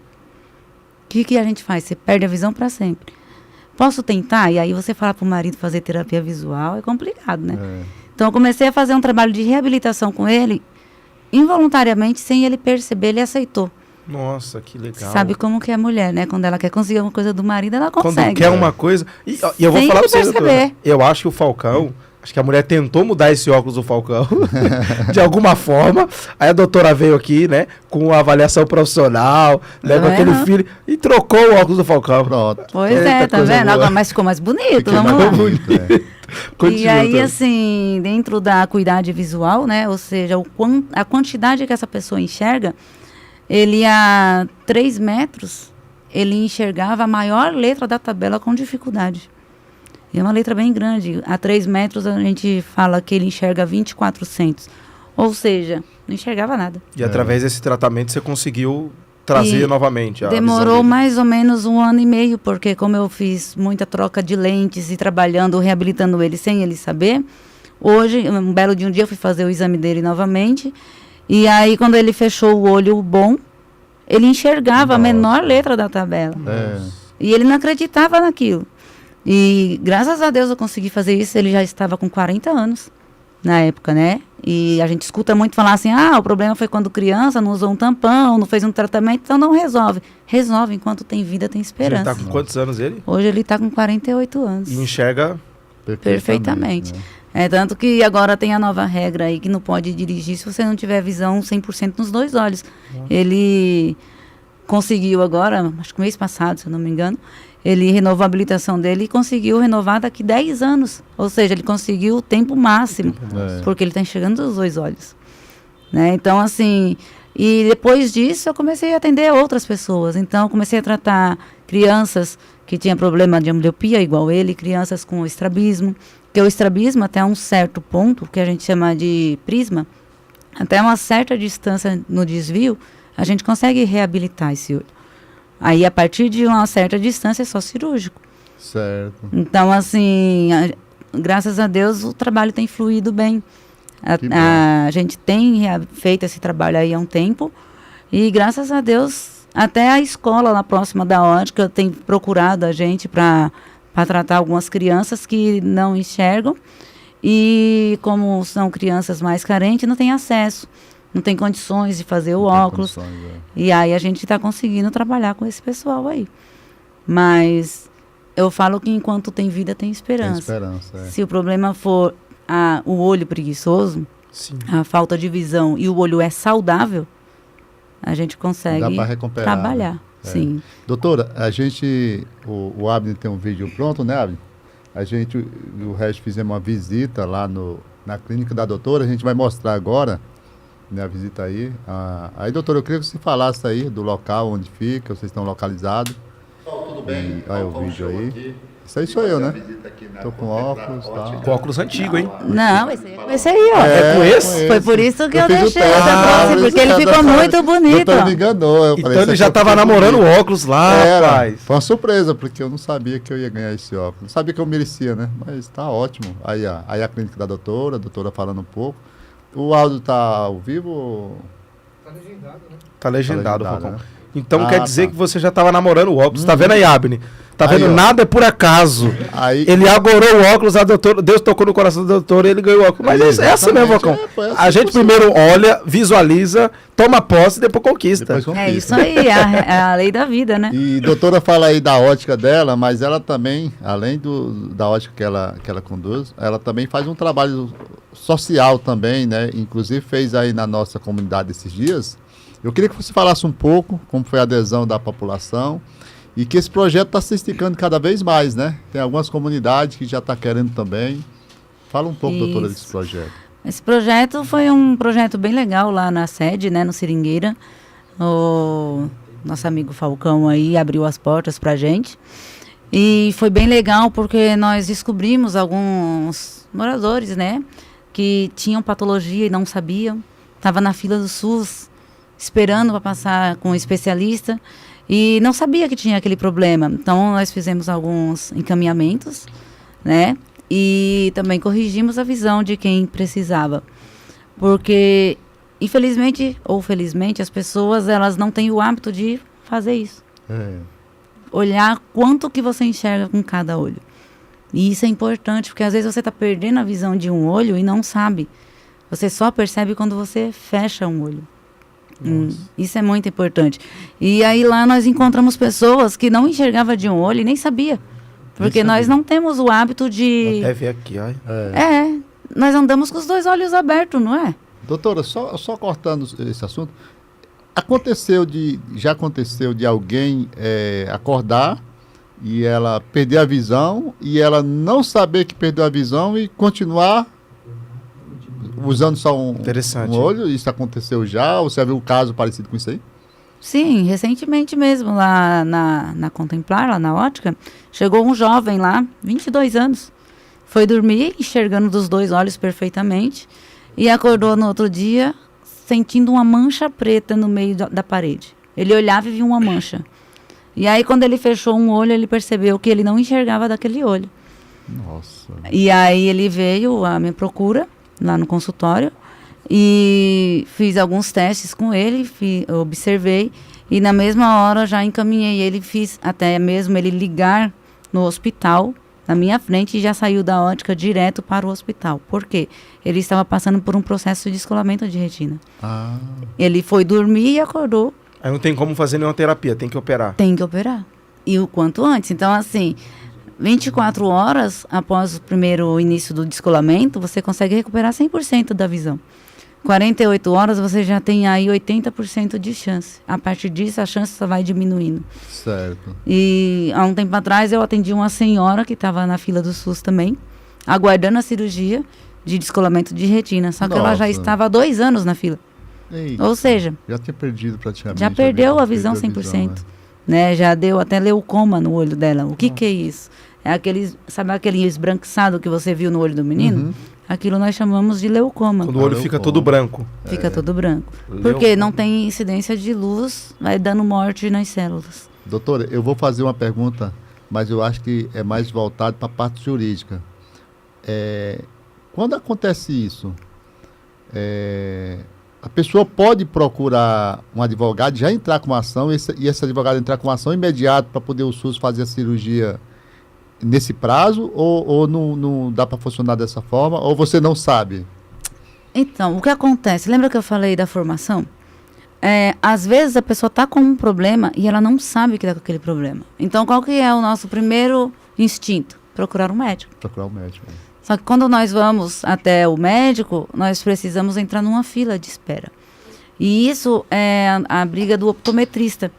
que a gente faz? Você perde a visão para sempre. Posso tentar? E aí você fala pro marido fazer terapia visual, é complicado, né? Então eu comecei a fazer um trabalho de reabilitação com ele, involuntariamente, sem ele perceber, ele aceitou. Nossa, que legal. Sabe como que é a mulher, né? Quando ela quer conseguir uma coisa do marido, ela Quando consegue. quer uma coisa... E eu vou Sem falar pra ele você, doutora, perceber. eu acho que o Falcão... Acho que a mulher tentou mudar esse óculos do Falcão, de alguma forma. Aí a doutora veio aqui, né, com uma avaliação profissional, né, com aquele filho, e trocou o óculos do Falcão. Pronto. Pois Eita, é, tá coisa vendo? boa. Agora, mas ficou mais bonito, Fiquei vamos mais lá. bonito, Continua, E aí, doutora. assim, dentro da acuidade visual, né, ou seja, a quantidade que essa pessoa enxerga, ele a 3 metros, ele enxergava a maior letra da tabela com dificuldade. É uma letra bem grande. A 3 metros a gente fala que ele enxerga 2400. Ou seja, não enxergava nada. E através desse tratamento você conseguiu trazer E novamente a Demorou visão dele. mais ou menos 1 ano e meio, porque como eu fiz muita troca de lentes e trabalhando, reabilitando ele sem ele saber, hoje, um belo de um dia, eu fui fazer o exame dele novamente. E aí, quando ele fechou o olho bom, ele enxergava a menor letra da tabela. E ele não acreditava naquilo. E graças a Deus eu consegui fazer isso. Ele já estava com 40 anos na época, né? E a gente escuta muito falar assim, o problema foi quando criança, não usou um tampão, não fez um tratamento, então não resolve. Resolve, enquanto tem vida, tem Ele esperança. tá com quantos anos ele? Hoje ele está com 48 anos. E enxerga... Perfeitamente. né? É tanto que agora tem a nova regra aí que não pode dirigir se você não tiver visão 100% nos 2 olhos. Ele conseguiu agora, acho que mês passado, se eu não me engano, ele renovou a habilitação dele e conseguiu renovar daqui 10 anos. Ou seja, ele conseguiu o tempo máximo, porque ele está enxergando os 2 olhos. Né? Então, assim, e depois disso eu comecei a atender outras pessoas. Então, eu comecei a tratar crianças que tinham problema de ambliopia, igual ele, crianças com estrabismo. Porque o estrabismo, até um certo ponto, que a gente chama de prisma, até uma certa distância no desvio, a gente consegue reabilitar esse olho. Aí, a partir de uma certa distância, é só cirúrgico. Certo. Então, assim, graças a Deus, o trabalho tem fluído bem. Que bom. A gente tem feito esse trabalho aí há um tempo. E, graças a Deus, até a escola lá próxima da ótica tem procurado a gente para tratar algumas crianças que não enxergam. E, como são crianças mais carentes, não têm acesso. Não tem condições de fazer o Não tem óculos. condições, é. E aí a gente está conseguindo trabalhar com esse pessoal aí. Mas eu falo que enquanto tem vida, tem Tem esperança. esperança, é. Se o problema for o olho preguiçoso, Sim. a falta de visão e o olho é saudável, a gente consegue Dá para recuperar. trabalhar. né? É. Sim. Doutora, o Abner tem um vídeo pronto, né, Abner? A gente, o resto, fizemos uma visita lá na clínica da doutora. A gente vai mostrar agora, né, a visita aí. Aí, doutora, eu queria que você falasse aí do local onde fica, vocês estão localizados. Tudo bem? Olha o vídeo aí. Isso aí sou eu, né? Tô com óculos e tal. Com óculos antigo, hein? Não, esse aí, ó. É com esse? Foi por isso que eu fiz o deixei teste. essa próxima, porque ele ficou muito bonito. Doutora Ó. me enganou. Eu falei, Então esse ele já aqui tava ficou namorando o bonito. óculos lá, Era. rapaz. Foi uma surpresa, porque eu não sabia que eu ia ganhar esse óculos. Não sabia que eu merecia, né? Mas tá ótimo. Aí a clínica da doutora, a doutora falando um pouco. O áudio tá ao vivo? Tá legendado, né? Tá legendado, Tá legendado, Falcão. né? Então quer dizer tá. que você já tava namorando o óculos. Tá vendo aí, Abner? Tá Aí, vendo? ó. Nada é por acaso. Aí, Ele agorou o óculos, a doutora, Deus tocou no coração do doutor e ele ganhou o óculos. Mas é assim mesmo, Falcão. Foi assim A gente que funciona. primeiro olha, visualiza, toma posse e depois conquista. Depois É conquista. isso aí, é a lei da vida, né? E doutora fala aí da ótica dela, mas ela também, além da ótica que ela conduz, ela também faz um trabalho social também, né? Inclusive fez aí na nossa comunidade esses dias. Eu queria que você falasse um pouco como foi a adesão da população e que esse projeto está se esticando cada vez mais, né? Tem algumas comunidades que já estão querendo também. Fala um pouco, doutora, desse Isso. projeto. Esse projeto foi um projeto bem legal lá na sede, né, no Seringueira. O nosso amigo Falcão aí abriu as portas pra gente. E foi bem legal porque nós descobrimos alguns moradores, né, que tinham patologia e não sabiam. Estava na fila do SUS, esperando para passar com um especialista e não sabia que tinha aquele problema. Então, nós fizemos alguns encaminhamentos, né? E também corrigimos a visão de quem precisava. Porque, infelizmente ou felizmente, as pessoas elas não têm o hábito de fazer isso. Olhar quanto que você enxerga com cada olho. E isso é importante, porque às vezes você está perdendo a visão de um olho e não sabe. Você só percebe quando você fecha um olho. Isso é muito importante. E aí lá nós encontramos pessoas que não enxergavam de um olho e nem sabia. Porque nós não temos o hábito de... Até ver aqui, ó. nós andamos com os dois olhos abertos, não é? Doutora, só cortando esse assunto, já aconteceu de alguém acordar e ela perder a visão e ela não saber que perdeu a visão e continuar usando só um olho? Isso aconteceu já? Ou você já viu um caso parecido com isso aí? Sim, recentemente mesmo, lá na Contemplar, lá na ótica, chegou um jovem lá, 22 anos, foi dormir enxergando dos dois olhos perfeitamente e acordou no outro dia sentindo uma mancha preta no meio da parede. Ele olhava e via uma mancha. E aí, quando ele fechou um olho, ele percebeu que ele não enxergava daquele olho. Nossa. E aí ele veio à minha procura, lá no consultório, e fiz alguns testes com ele, observei, e na mesma hora já encaminhei ele, fiz até mesmo ele ligar no hospital, na minha frente, e já saiu da ótica direto para o hospital. Por quê? Ele estava passando por um processo de descolamento de retina. Ele foi dormir e acordou. Aí não tem como fazer nenhuma terapia, tem que operar. Tem que operar. E o quanto antes. Então, assim, 24 horas após o primeiro início do descolamento, você consegue recuperar 100% da visão. 48 horas você já tem aí 80% de chance. A partir disso, a chance só vai diminuindo. Certo. E há um tempo atrás eu atendi uma senhora que estava na fila do SUS também, aguardando a cirurgia de descolamento de retina. Só que ela já estava há 2 anos na fila. Eita, ou seja, já tinha perdido praticamente. já perdeu a visão 100%. Né? Já deu até leucoma no olho dela. O que é isso? sabe aquele esbranquiçado que você viu no olho do menino? Aquilo nós chamamos de leucoma. Quando o olho fica todo branco. Fica todo branco. Porque não tem incidência de luz, vai dando morte nas células. Doutora, eu vou fazer uma pergunta, mas eu acho que é mais voltado para a parte jurídica. Quando acontece isso, a pessoa pode procurar um advogado, já entrar com uma ação, e esse advogado entrar com uma ação imediata para poder o SUS fazer a cirurgia nesse prazo, ou não dá para funcionar dessa forma, ou você não sabe? Então, o que acontece? Lembra que eu falei da formação? Às vezes a pessoa está com um problema e ela não sabe que está com aquele problema. Então, qual que é o nosso primeiro instinto? Procurar um médico. Procurar um médico. Só que quando nós vamos até o médico, nós precisamos entrar numa fila de espera. E isso é a briga do optometrista.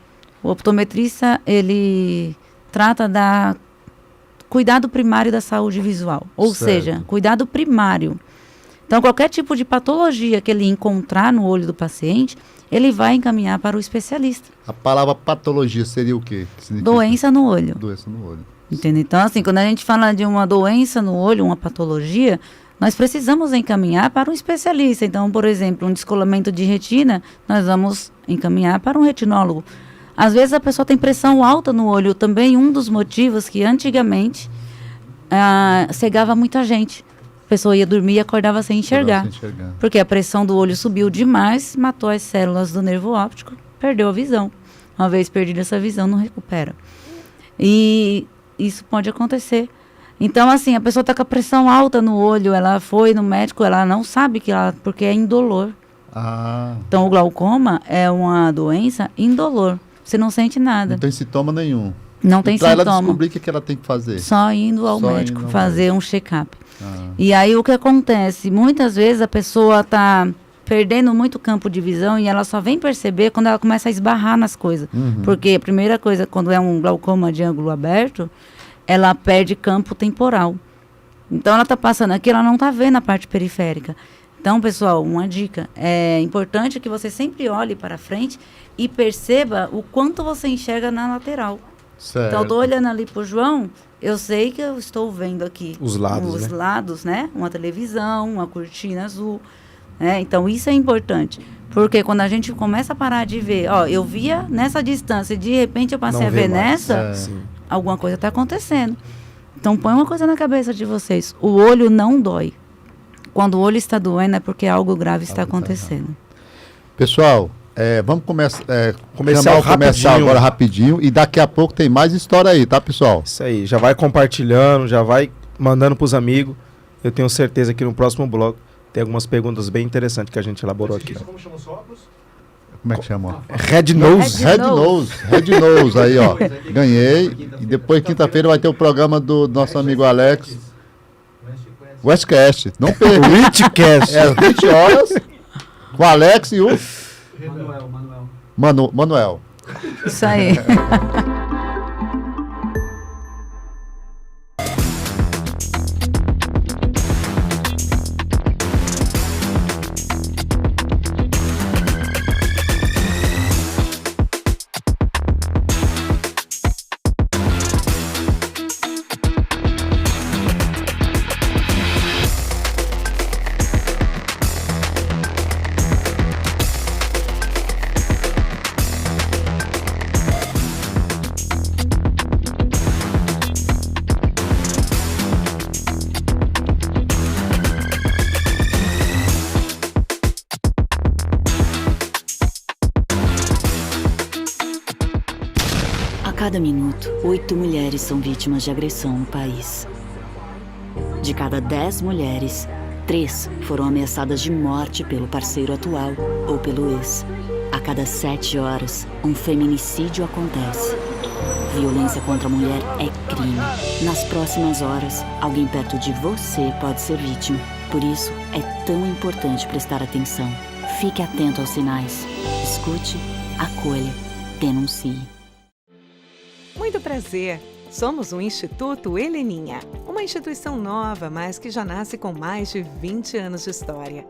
O optometrista, ele trata da cuidado primário da saúde visual. Ou seja, cuidado primário. Então, qualquer tipo de patologia que ele encontrar no olho do paciente, ele vai encaminhar para o especialista. A palavra patologia seria o quê? Que significa? Doença no olho. Doença no olho. Entendeu? Então, assim, quando a gente fala de uma doença no olho, uma patologia, nós precisamos encaminhar para um especialista. Então, por exemplo, um descolamento de retina, nós vamos encaminhar para um retinólogo. Às vezes a pessoa tem pressão alta no olho, também um dos motivos que antigamente cegava muita gente. A pessoa ia dormir e acordava sem enxergar. Porque a pressão do olho subiu demais, matou as células do nervo óptico, perdeu a visão. Uma vez perdida essa visão, não recupera. E isso pode acontecer. Então, assim, a pessoa está com a pressão alta no olho, ela foi no médico, ela não sabe porque é indolor. Então, o glaucoma é uma doença indolor. Você não sente nada. Não tem sintoma nenhum. Não tem sintoma. Para ela descobrir o que ela tem que fazer. Só indo ao médico fazer um check-up. E aí o que acontece? Muitas vezes a pessoa está perdendo muito campo de visão e ela só vem perceber quando ela começa a esbarrar nas coisas. Porque a primeira coisa, quando é um glaucoma de ângulo aberto, ela perde campo temporal. Então ela está passando aqui, ela não está vendo a parte periférica. Então, pessoal, uma dica. É importante que você sempre olhe para frente e perceba o quanto você enxerga na lateral. Certo. Então, eu estou olhando ali para o João, eu sei que eu estou vendo aqui os lados, né? Uma televisão, uma cortina azul. Né? Então, isso é importante. Porque quando a gente começa a parar de ver, eu via nessa distância e de repente eu passei a ver nessa, alguma coisa está acontecendo. Então, põe uma coisa na cabeça de vocês. O olho não dói. Quando o olho está doendo é porque algo grave está acontecendo. Pessoal, vamos começar rapidinho. agora rapidinho e daqui a pouco tem mais história aí, tá, pessoal? Isso aí, já vai compartilhando, já vai mandando pros amigos. Eu tenho certeza que no próximo bloco tem algumas perguntas bem interessantes que a gente elaborou aqui. Como chama o seu óculos? Como é que chama? Red Nose. Red Nose, aí, ó. Ganhei. E depois, quinta-feira, vai ter o programa do nosso amigo Alex. Westcast. Não perca. Richcast. 20 horas. Com o Alex e o... Manuel. Isso aí. A cada minuto, 8 mulheres são vítimas de agressão no país. De cada 10 mulheres, 3 foram ameaçadas de morte pelo parceiro atual ou pelo ex. A cada 7 horas, um feminicídio acontece. Violência contra a mulher é crime. Nas próximas horas, alguém perto de você pode ser vítima. Por isso, é tão importante prestar atenção. Fique atento aos sinais. Escute, acolha, denuncie. Muito prazer! Somos o Instituto Heleninha, uma instituição nova, mas que já nasce com mais de 20 anos de história.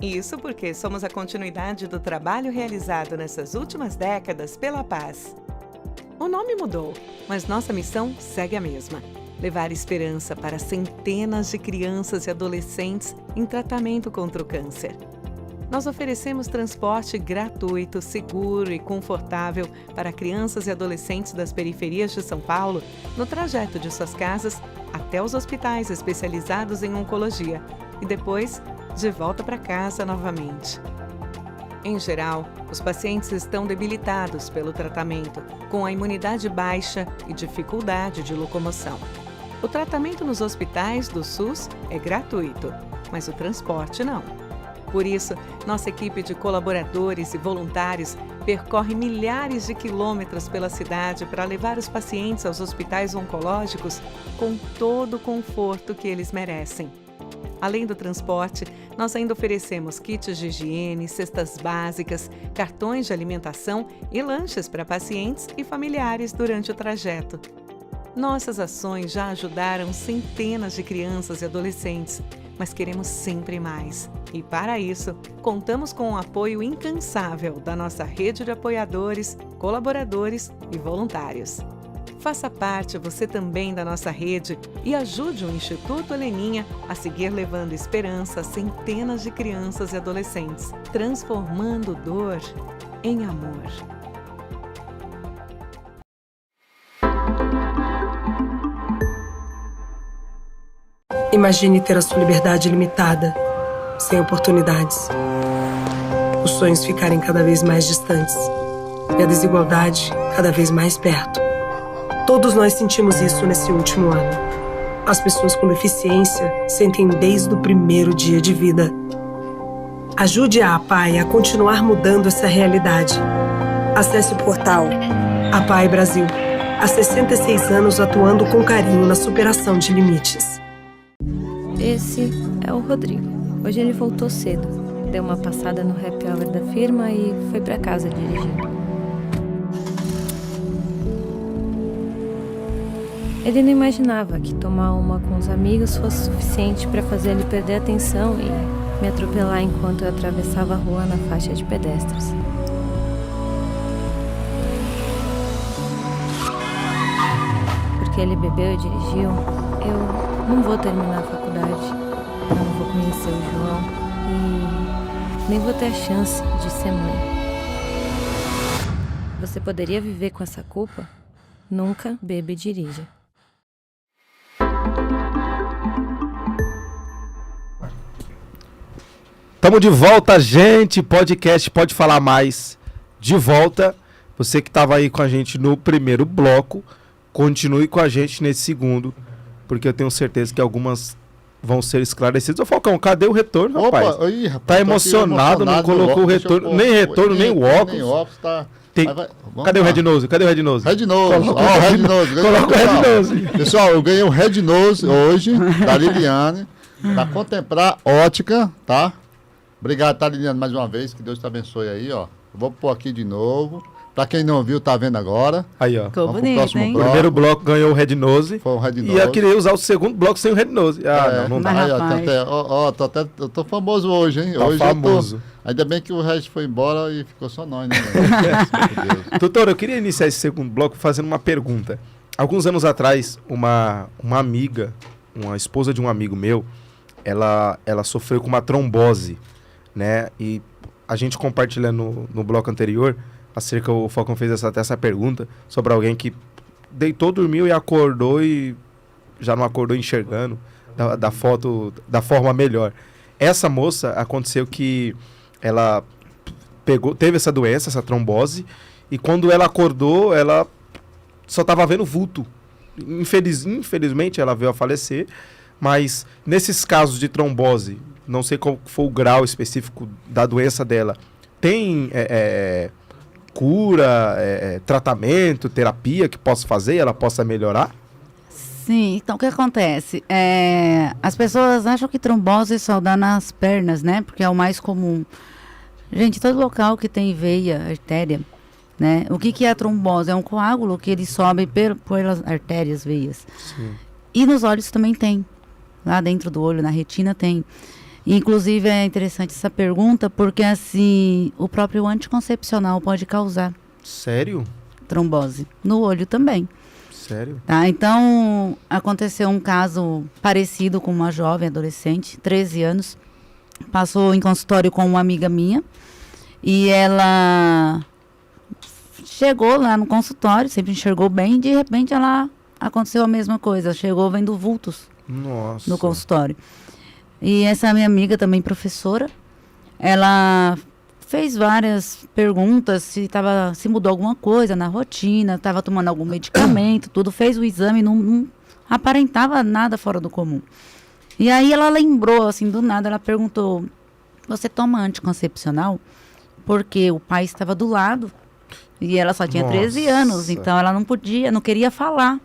Isso porque somos a continuidade do trabalho realizado nessas últimas décadas pela paz. O nome mudou, mas nossa missão segue a mesma: levar esperança para centenas de crianças e adolescentes em tratamento contra o câncer. Nós oferecemos transporte gratuito, seguro e confortável para crianças e adolescentes das periferias de São Paulo no trajeto de suas casas até os hospitais especializados em oncologia e depois de volta para casa novamente. Em geral, os pacientes estão debilitados pelo tratamento, com a imunidade baixa e dificuldade de locomoção. O tratamento nos hospitais do SUS é gratuito, mas o transporte não. Por isso, nossa equipe de colaboradores e voluntários percorre milhares de quilômetros pela cidade para levar os pacientes aos hospitais oncológicos com todo o conforto que eles merecem. Além do transporte, nós ainda oferecemos kits de higiene, cestas básicas, cartões de alimentação e lanches para pacientes e familiares durante o trajeto. Nossas ações já ajudaram centenas de crianças e adolescentes, mas queremos sempre mais. E para isso, contamos com o apoio incansável da nossa rede de apoiadores, colaboradores e voluntários. Faça parte você também da nossa rede e ajude o Instituto Heleninha a seguir levando esperança a centenas de crianças e adolescentes, transformando dor em amor. Imagine ter a sua liberdade limitada, sem oportunidades. Os sonhos ficarem cada vez mais distantes e a desigualdade cada vez mais perto. Todos nós sentimos isso nesse último ano. As pessoas com deficiência sentem desde o primeiro dia de vida. Ajude a APAE a continuar mudando essa realidade. Acesse o portal APAE Brasil. Há 66 anos atuando com carinho na superação de limites. Esse é o Rodrigo. Hoje ele voltou cedo. Deu uma passada no happy hour da firma e foi pra casa dirigindo. Ele não imaginava que tomar uma com os amigos fosse suficiente para fazer ele perder a atenção e me atropelar enquanto eu atravessava a rua na faixa de pedestres. Porque ele bebeu e dirigiu, eu não vou terminar a faculdade, eu não vou conhecer o João e nem vou ter a chance de ser mãe. Você poderia viver com essa culpa? Nunca beba e dirija. Tamo de volta, gente. Podcast Pode Falar Mais. De volta. Você que estava aí com a gente no primeiro bloco, continue com a gente nesse segundo, porque eu tenho certeza que algumas vão ser esclarecidas. Ô, Falcão, cadê o retorno, rapaz? Opa, aí, rapaz, tá emocionado, não colocou o retorno, nem retorno, nem o óculos. Nem óculos, tá... Tem... Cadê o Red Nose? Cadê o Red Nose? Red Nose. Ó, o Red Nose. Coloca o Red Nose. Pessoal, eu ganhei o Red Nose hoje, da Liliane, da Contemplar Ótica, tá? Obrigado, tá, Liliane, mais uma vez. Que Deus te abençoe aí, ó. Eu vou pôr aqui de novo. Pra quem não viu, tá vendo agora. Aí, ó. Ficou bonito, hein? O primeiro bloco ganhou o Red Nose. Foi o Red Nose. E eu queria usar o segundo bloco sem o Red Nose. Ah, não dá. Mas, Aí, eu tô famoso hoje, hein? Tá hoje famoso. Ainda bem que o resto foi embora e ficou só nós, né? Doutor, eu queria iniciar esse segundo bloco fazendo uma pergunta. Alguns anos atrás, uma amiga, uma esposa de um amigo meu, ela sofreu com uma trombose, né? E a gente compartilhando no bloco anterior, o Falcão fez até essa pergunta sobre alguém que deitou, dormiu e acordou e já não acordou enxergando da foto da forma melhor. Essa moça, aconteceu que ela teve essa doença, essa trombose, e quando ela acordou, ela só estava vendo vulto. Infelizmente, ela veio a falecer, mas nesses casos de trombose, não sei qual foi o grau específico da doença dela, tem cura, tratamento, terapia que possa fazer, ela possa melhorar? Sim, então o que acontece? As pessoas acham que trombose só dá nas pernas, né? Porque é o mais comum. Gente, todo local que tem veia, artéria, né? O que é a trombose? É um coágulo que ele sobe pelas artérias, veias. Sim. E nos olhos também tem. Lá dentro do olho, na retina tem. Inclusive é interessante essa pergunta, porque assim, o próprio anticoncepcional pode causar Sério? trombose. No olho também. Sério? Tá? Então, aconteceu um caso parecido com uma jovem adolescente, 13 anos, passou em consultório com uma amiga minha, e ela chegou lá no consultório, sempre enxergou bem, e de repente aconteceu a mesma coisa, chegou vendo vultos Nossa. no consultório. E essa minha amiga, também professora, ela fez várias perguntas se mudou alguma coisa na rotina, estava tomando algum medicamento, tudo, fez o exame, não aparentava nada fora do comum. E aí ela lembrou, assim, do nada, ela perguntou, você toma anticoncepcional? Porque o pai estava do lado e ela só tinha 13 anos, então ela não queria falar.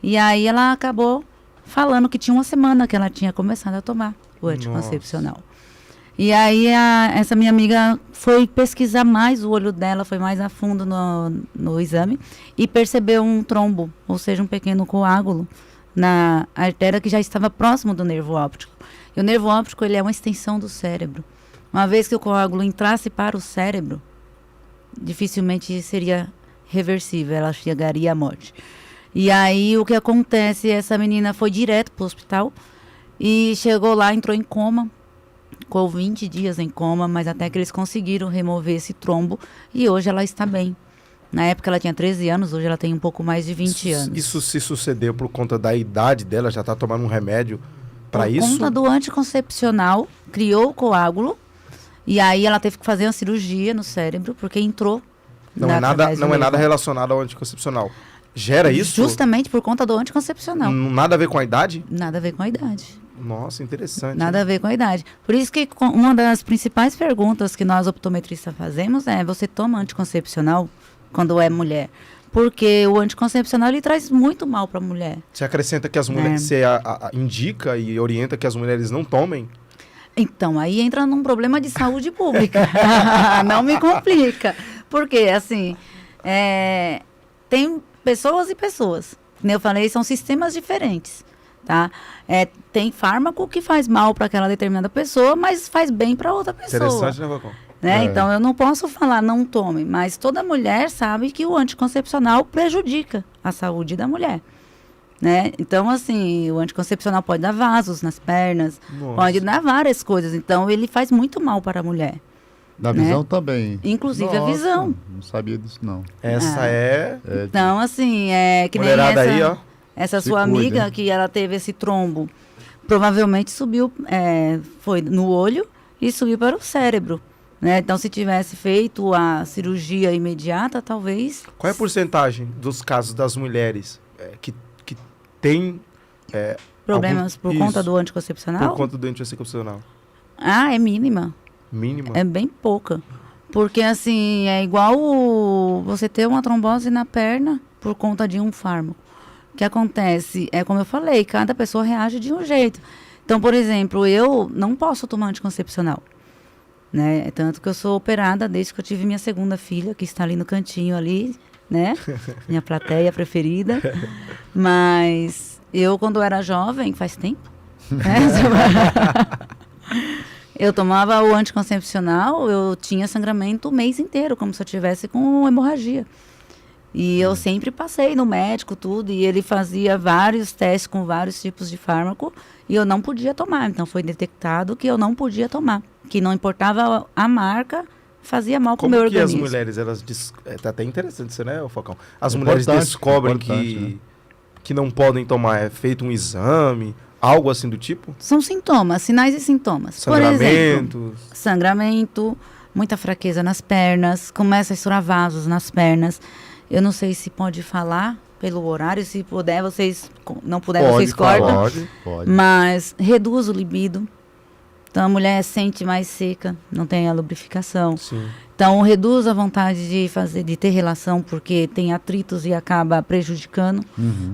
E aí ela acabou falando que tinha uma semana que ela tinha começado a tomar o anticoncepcional. E aí essa minha amiga foi pesquisar mais o olho dela, foi mais a fundo no exame e percebeu um trombo, ou seja, um pequeno coágulo na artéria que já estava próximo do nervo óptico. E o nervo óptico, ele é uma extensão do cérebro. Uma vez que o coágulo entrasse para o cérebro, dificilmente seria reversível, ela chegaria à morte. E aí o que acontece, essa menina foi direto para o hospital e chegou lá, entrou em coma, ficou 20 dias em coma, mas até que eles conseguiram remover esse trombo e hoje ela está bem. Na época ela tinha 13 anos, hoje ela tem um pouco mais de 20 anos. Isso se sucedeu por conta da idade dela, já está tomando um remédio para isso? Por conta do anticoncepcional, criou o coágulo e aí ela teve que fazer uma cirurgia no cérebro, porque entrou. Não é nada relacionado ao anticoncepcional. Gera isso? Justamente por conta do anticoncepcional. Nada a ver com a idade? Nada a ver com a idade. Nossa, interessante. Nada a ver com a idade. Por isso que uma das principais perguntas que nós optometristas fazemos é: você toma anticoncepcional quando é mulher? Porque o anticoncepcional ele traz muito mal para a mulher. Você acrescenta que as mulheres, você indica e orienta que as mulheres não tomem? Então, aí entra num problema de saúde pública. Não me complica. Porque, assim, tem pessoas e pessoas. Como eu falei, são sistemas diferentes. Tá? Tem fármaco que faz mal para aquela determinada pessoa, mas faz bem para outra pessoa. Interessante, né, Falcão? Então, eu não posso falar não tome, mas toda mulher sabe que o anticoncepcional prejudica a saúde da mulher. Né? Então, assim, o anticoncepcional pode dar vasos nas pernas, pode dar várias coisas. Então, ele faz muito mal para a mulher. Na visão também. Inclusive a visão. Não sabia disso, não. Essa Então, assim, que nem mulherada aí, ó. Essa sua amiga, que ela teve esse trombo, provavelmente subiu, foi no olho e subiu para o cérebro. Né? Então, se tivesse feito a cirurgia imediata, talvez... Qual é a porcentagem dos casos das mulheres que tem... problemas por conta do anticoncepcional? Por conta do anticoncepcional. É mínima. Mínima? É bem pouca. Porque, assim, é igual você ter uma trombose na perna por conta de um fármaco. O que acontece, como eu falei, cada pessoa reage de um jeito. Então, por exemplo, eu não posso tomar anticoncepcional. Né? Tanto que eu sou operada desde que eu tive minha segunda filha, que está ali no cantinho ali, né? Minha plateia preferida. Mas eu, quando era jovem, faz tempo, né? Eu tomava o anticoncepcional, eu tinha sangramento o mês inteiro, como se eu tivesse com hemorragia. E eu sempre passei no médico, tudo, e ele fazia vários testes com vários tipos de fármaco, e eu não podia tomar. Então, foi detectado que eu não podia tomar. Que não importava a marca, fazia mal para o meu organismo. Como que as mulheres, elas... Tá até interessante isso, né, Falcão? As mulheres descobrem que não podem tomar, é feito um exame, algo assim do tipo? São sintomas, sinais e sintomas. Sangramentos. Por exemplo, sangramento, muita fraqueza nas pernas, começa a estourar vasos nas pernas. Eu não sei se pode falar pelo horário, se puder, vocês não puder, vocês cortam. Pode. Mas reduz o libido. Então a mulher sente mais seca, não tem a lubrificação. Sim. Então reduz a vontade de ter relação, porque tem atritos e acaba prejudicando,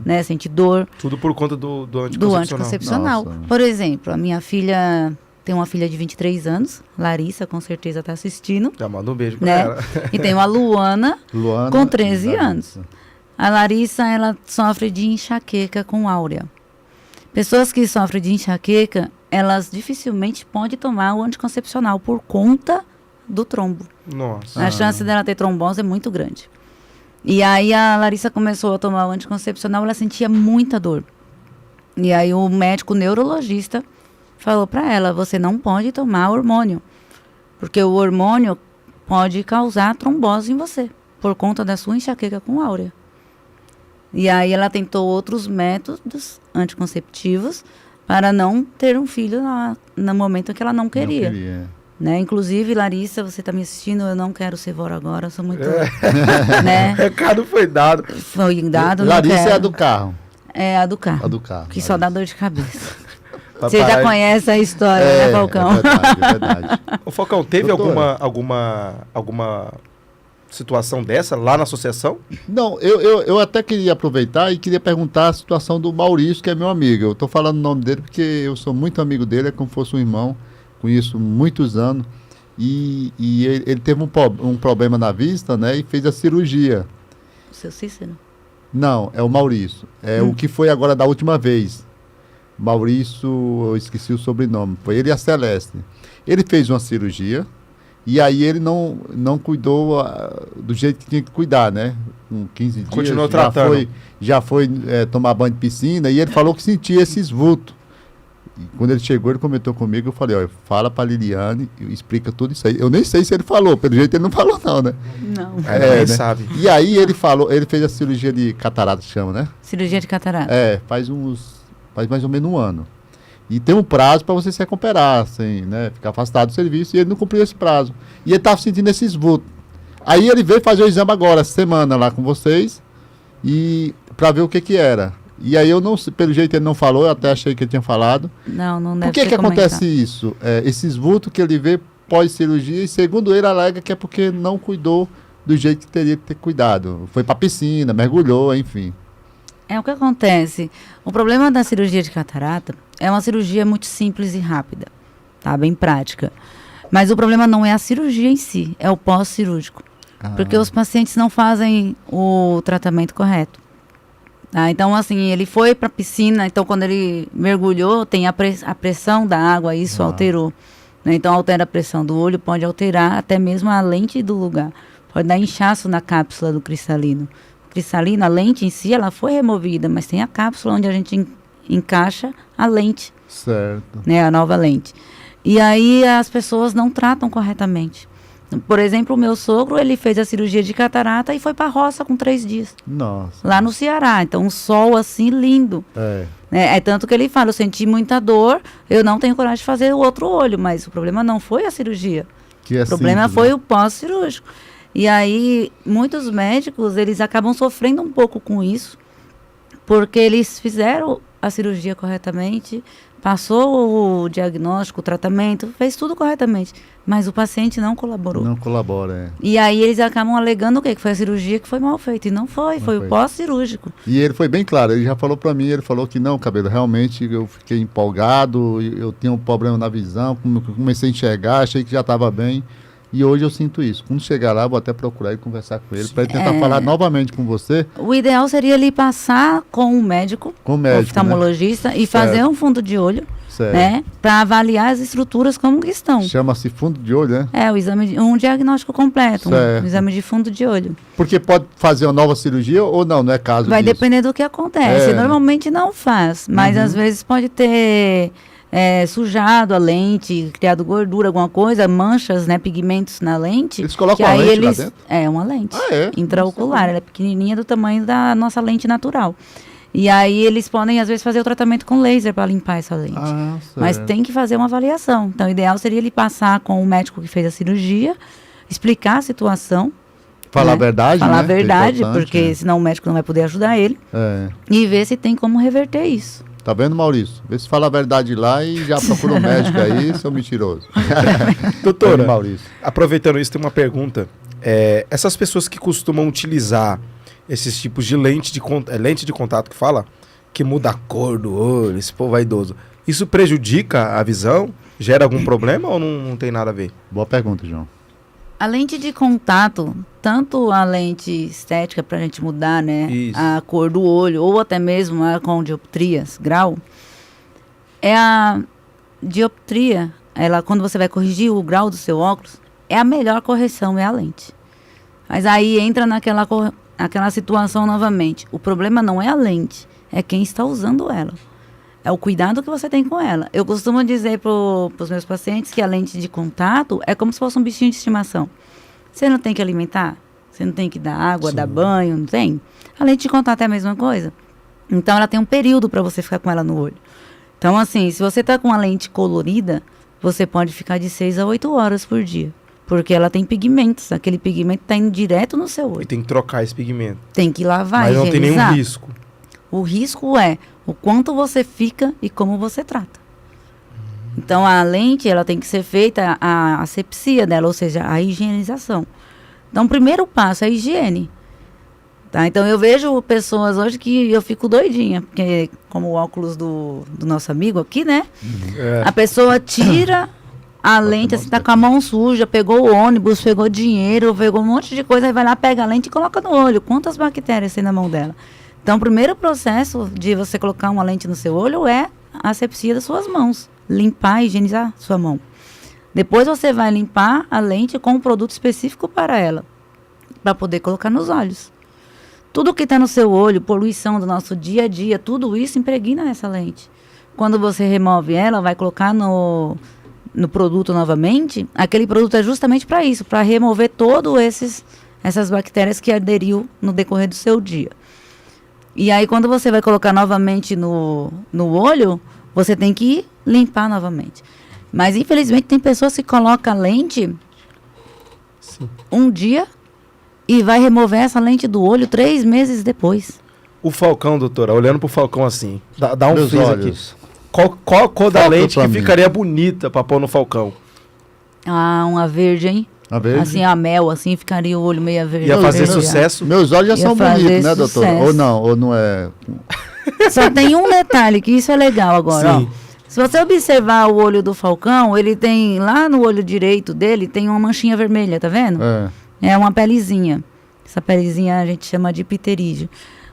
né? Sente dor. Tudo por conta do anticoncepcional. Do anticoncepcional. Nossa. Por exemplo, a minha filha tem uma filha de 23 anos, Larissa, com certeza está assistindo. Já manda um beijo pra né? ela. E tem uma Luana com 13 anos. A Larissa, ela sofre de enxaqueca com áurea. Pessoas que sofrem de enxaqueca, elas dificilmente podem tomar o anticoncepcional por conta do trombo. Nossa. A chance dela ter trombose é muito grande. E aí a Larissa começou a tomar o anticoncepcional, ela sentia muita dor. E aí o médico neurologista falou para ela, você não pode tomar hormônio, porque o hormônio pode causar trombose em você, por conta da sua enxaqueca com áurea. E aí ela tentou outros métodos anticonceptivos para não ter um filho no momento que ela não queria. Né? Inclusive, Larissa, você está me assistindo, eu não quero ser vó agora, eu sou muito... né? O recado foi dado. Foi dado, Larissa não quero. é a do carro. É a do carro. A do carro. Que só dá dor de cabeça. Pra Você já parar- conhece a história, né, Falcão? É verdade. Ô, Falcão, teve Doutora. alguma situação dessa lá na associação? Não, eu até queria aproveitar e queria perguntar a situação do Maurício, que é meu amigo. Eu estou falando o nome dele porque eu sou muito amigo dele, é como se fosse um irmão, conheço muitos anos. E ele teve um problema na vista, né? E fez a cirurgia. O seu Cícero. Não, é o Maurício. É o que foi agora da última vez. Maurício, eu esqueci o sobrenome. Foi ele e a Celeste. Ele fez uma cirurgia e aí ele não cuidou do jeito que tinha que cuidar, né? Com 15 dias. Continuou tratando. Já foi tomar banho de piscina e ele falou que sentia esses vultos. E quando ele chegou, ele comentou comigo, eu falei, olha, fala pra Liliane e explica tudo isso aí. Eu nem sei se ele falou, pelo jeito ele não falou não, né? Não. Ninguém né? sabe. E aí ele falou, ele fez a cirurgia de catarata, chama, né? Cirurgia de catarata. Faz mais ou menos um ano. E tem um prazo para você se recuperar, assim, né? Ficar afastado do serviço, e ele não cumpriu esse prazo. E ele estava sentindo esses vultos. Aí ele veio fazer o exame agora, essa semana, lá com vocês, e para ver o que era. E aí eu não sei, pelo jeito ele não falou, eu até achei que ele tinha falado. Não deve Por que ter que acontece comentado. isso? Esses vultos que ele vê pós-cirurgia, e segundo ele alega que é porque não cuidou do jeito que teria que ter cuidado. Foi para piscina, mergulhou, enfim. É o que acontece. O problema da cirurgia de catarata é uma cirurgia muito simples e rápida, tá? Bem prática. Mas o problema não é a cirurgia em si, é o pós-cirúrgico. Porque os pacientes não fazem o tratamento correto. Tá? Então, assim, ele foi para a piscina, então quando ele mergulhou, tem a pressão da água, isso alterou. Né? Então, altera a pressão do olho, pode alterar até mesmo a lente do lugar. Pode dar inchaço na cápsula do cristalino. Cristalino, a lente em si, ela foi removida, mas tem a cápsula onde a gente encaixa a lente, Certo. né, a nova lente. E aí as pessoas não tratam corretamente. Por exemplo, o meu sogro, ele fez a cirurgia de catarata e foi para a roça com 3 dias, Nossa. lá no Ceará. Então, um sol assim lindo. É tanto que ele fala, eu senti muita dor, eu não tenho coragem de fazer o outro olho, mas o problema não foi a cirurgia. Que é O problema simples, foi né? o pós-cirúrgico. E aí, muitos médicos, eles acabam sofrendo um pouco com isso, porque eles fizeram a cirurgia corretamente, passou o diagnóstico, o tratamento, fez tudo corretamente, mas o paciente não colaborou. Não colabora, E aí eles acabam alegando o quê? Que foi a cirurgia que foi mal feita. E não foi, foi o pós-cirúrgico. E ele foi bem claro, ele já falou pra mim, ele falou que não, Cabelo, realmente eu fiquei empolgado, eu tinha um problema na visão, comecei a enxergar, achei que já estava bem. E hoje eu sinto isso. Quando chegar lá, vou até procurar e conversar com ele, para ele tentar falar novamente com você. O ideal seria ele passar com um médico, Com o médico, oftalmologista, e Certo. fazer um fundo de olho, Certo. né? Para avaliar as estruturas como que estão. Chama-se fundo de olho, né? É, o exame um diagnóstico completo, Certo. um exame de fundo de olho. Porque pode fazer uma nova cirurgia ou não é caso Vai disso. depender do que acontece. É, né? Normalmente não faz, mas às vezes pode ter sujado a lente, criado gordura, alguma coisa, manchas, né, pigmentos na lente. Eles colocam que uma aí lente lá eles dentro? É uma lente É? intraocular, ela é pequenininha do tamanho da nossa lente natural. E aí eles podem às vezes fazer o tratamento com laser para limpar essa lente. Mas certo. tem que fazer uma avaliação. Então o ideal seria ele passar com o médico que fez a cirurgia, explicar a situação, Falar a né? verdade, Falar né? a verdade, Que é importante, porque senão o médico não vai poder ajudar ele. E ver se tem como reverter isso. Tá vendo, Maurício? Vê se fala a verdade lá e já procura um médico aí, seu mentiroso. Doutora, Maurício. aproveitando isso, tem uma pergunta. Essas pessoas que costumam utilizar esses tipos de lente de contato que fala, que muda a cor do olho, esse povo vaidoso, isso prejudica a visão? Gera algum problema ou não tem nada a ver? Boa pergunta, João. A lente de contato, tanto a lente estética para a gente mudar, né, Isso. a cor do olho, ou até mesmo a com dioptrias, grau, a dioptria, ela, quando você vai corrigir o grau do seu óculos, é a melhor correção, é a lente. Mas aí entra naquela aquela situação novamente. O problema não é a lente, é quem está usando ela. É o cuidado que você tem com ela. Eu costumo dizer para os meus pacientes que a lente de contato é como se fosse um bichinho de estimação. Você não tem que alimentar, você não tem que dar água, dar banho, não tem? A lente de contato é a mesma coisa. Então, ela tem um período para você ficar com ela no olho. Então, assim, se você está com a lente colorida, você pode ficar de 6 a 8 horas por dia. Porque ela tem pigmentos. Aquele pigmento está indo direto no seu olho. E tem que trocar esse pigmento. Tem que lavar, Mas não tem nenhum higienizar. risco. O risco é o quanto você fica e como você trata. Então, a lente, ela tem que ser feita a asepsia dela, ou seja, a higienização. Então, o primeiro passo é a higiene. Tá? Então, eu vejo pessoas hoje que eu fico doidinha, porque como o óculos do nosso amigo aqui, né? A pessoa tira a lente, assim, tá com a mão suja, pegou o ônibus, pegou dinheiro, pegou um monte de coisa, aí vai lá, pega a lente e coloca no olho. Quantas bactérias tem na mão dela? Então, o primeiro processo de você colocar uma lente no seu olho é a asepsia das suas mãos. Limpar e higienizar sua mão. Depois você vai limpar a lente com um produto específico para ela, para poder colocar nos olhos. Tudo que está no seu olho, poluição do nosso dia a dia, tudo isso impregna essa lente. Quando você remove ela, vai colocar no produto novamente, aquele produto é justamente para isso, para remover todas essas bactérias que aderiu no decorrer do seu dia. E aí, quando você vai colocar novamente no olho, você tem que limpar novamente. Mas, infelizmente, tem pessoas que colocam a lente um dia e vai remover essa lente do olho 3 meses depois. O Falcão, doutora, olhando pro Falcão assim, dá um Meus freeze olhos. aqui. Qual a cor da Foca lente pra que mim. ficaria bonita pra pôr no Falcão? Ah, uma verde, hein? A verde? Assim, a mel, assim, ficaria o olho meio verde. Ia fazer Meus- sucesso? Meus olhos já Ia são fazer bonitos, né, doutora? sucesso. Ou não é... Só tem um detalhe, que isso é legal agora, Sim. ó. Se você observar o olho do Falcão, ele tem, lá no olho direito dele, tem uma manchinha vermelha, tá vendo? É uma pelezinha. Essa pelezinha a gente chama de pterígio.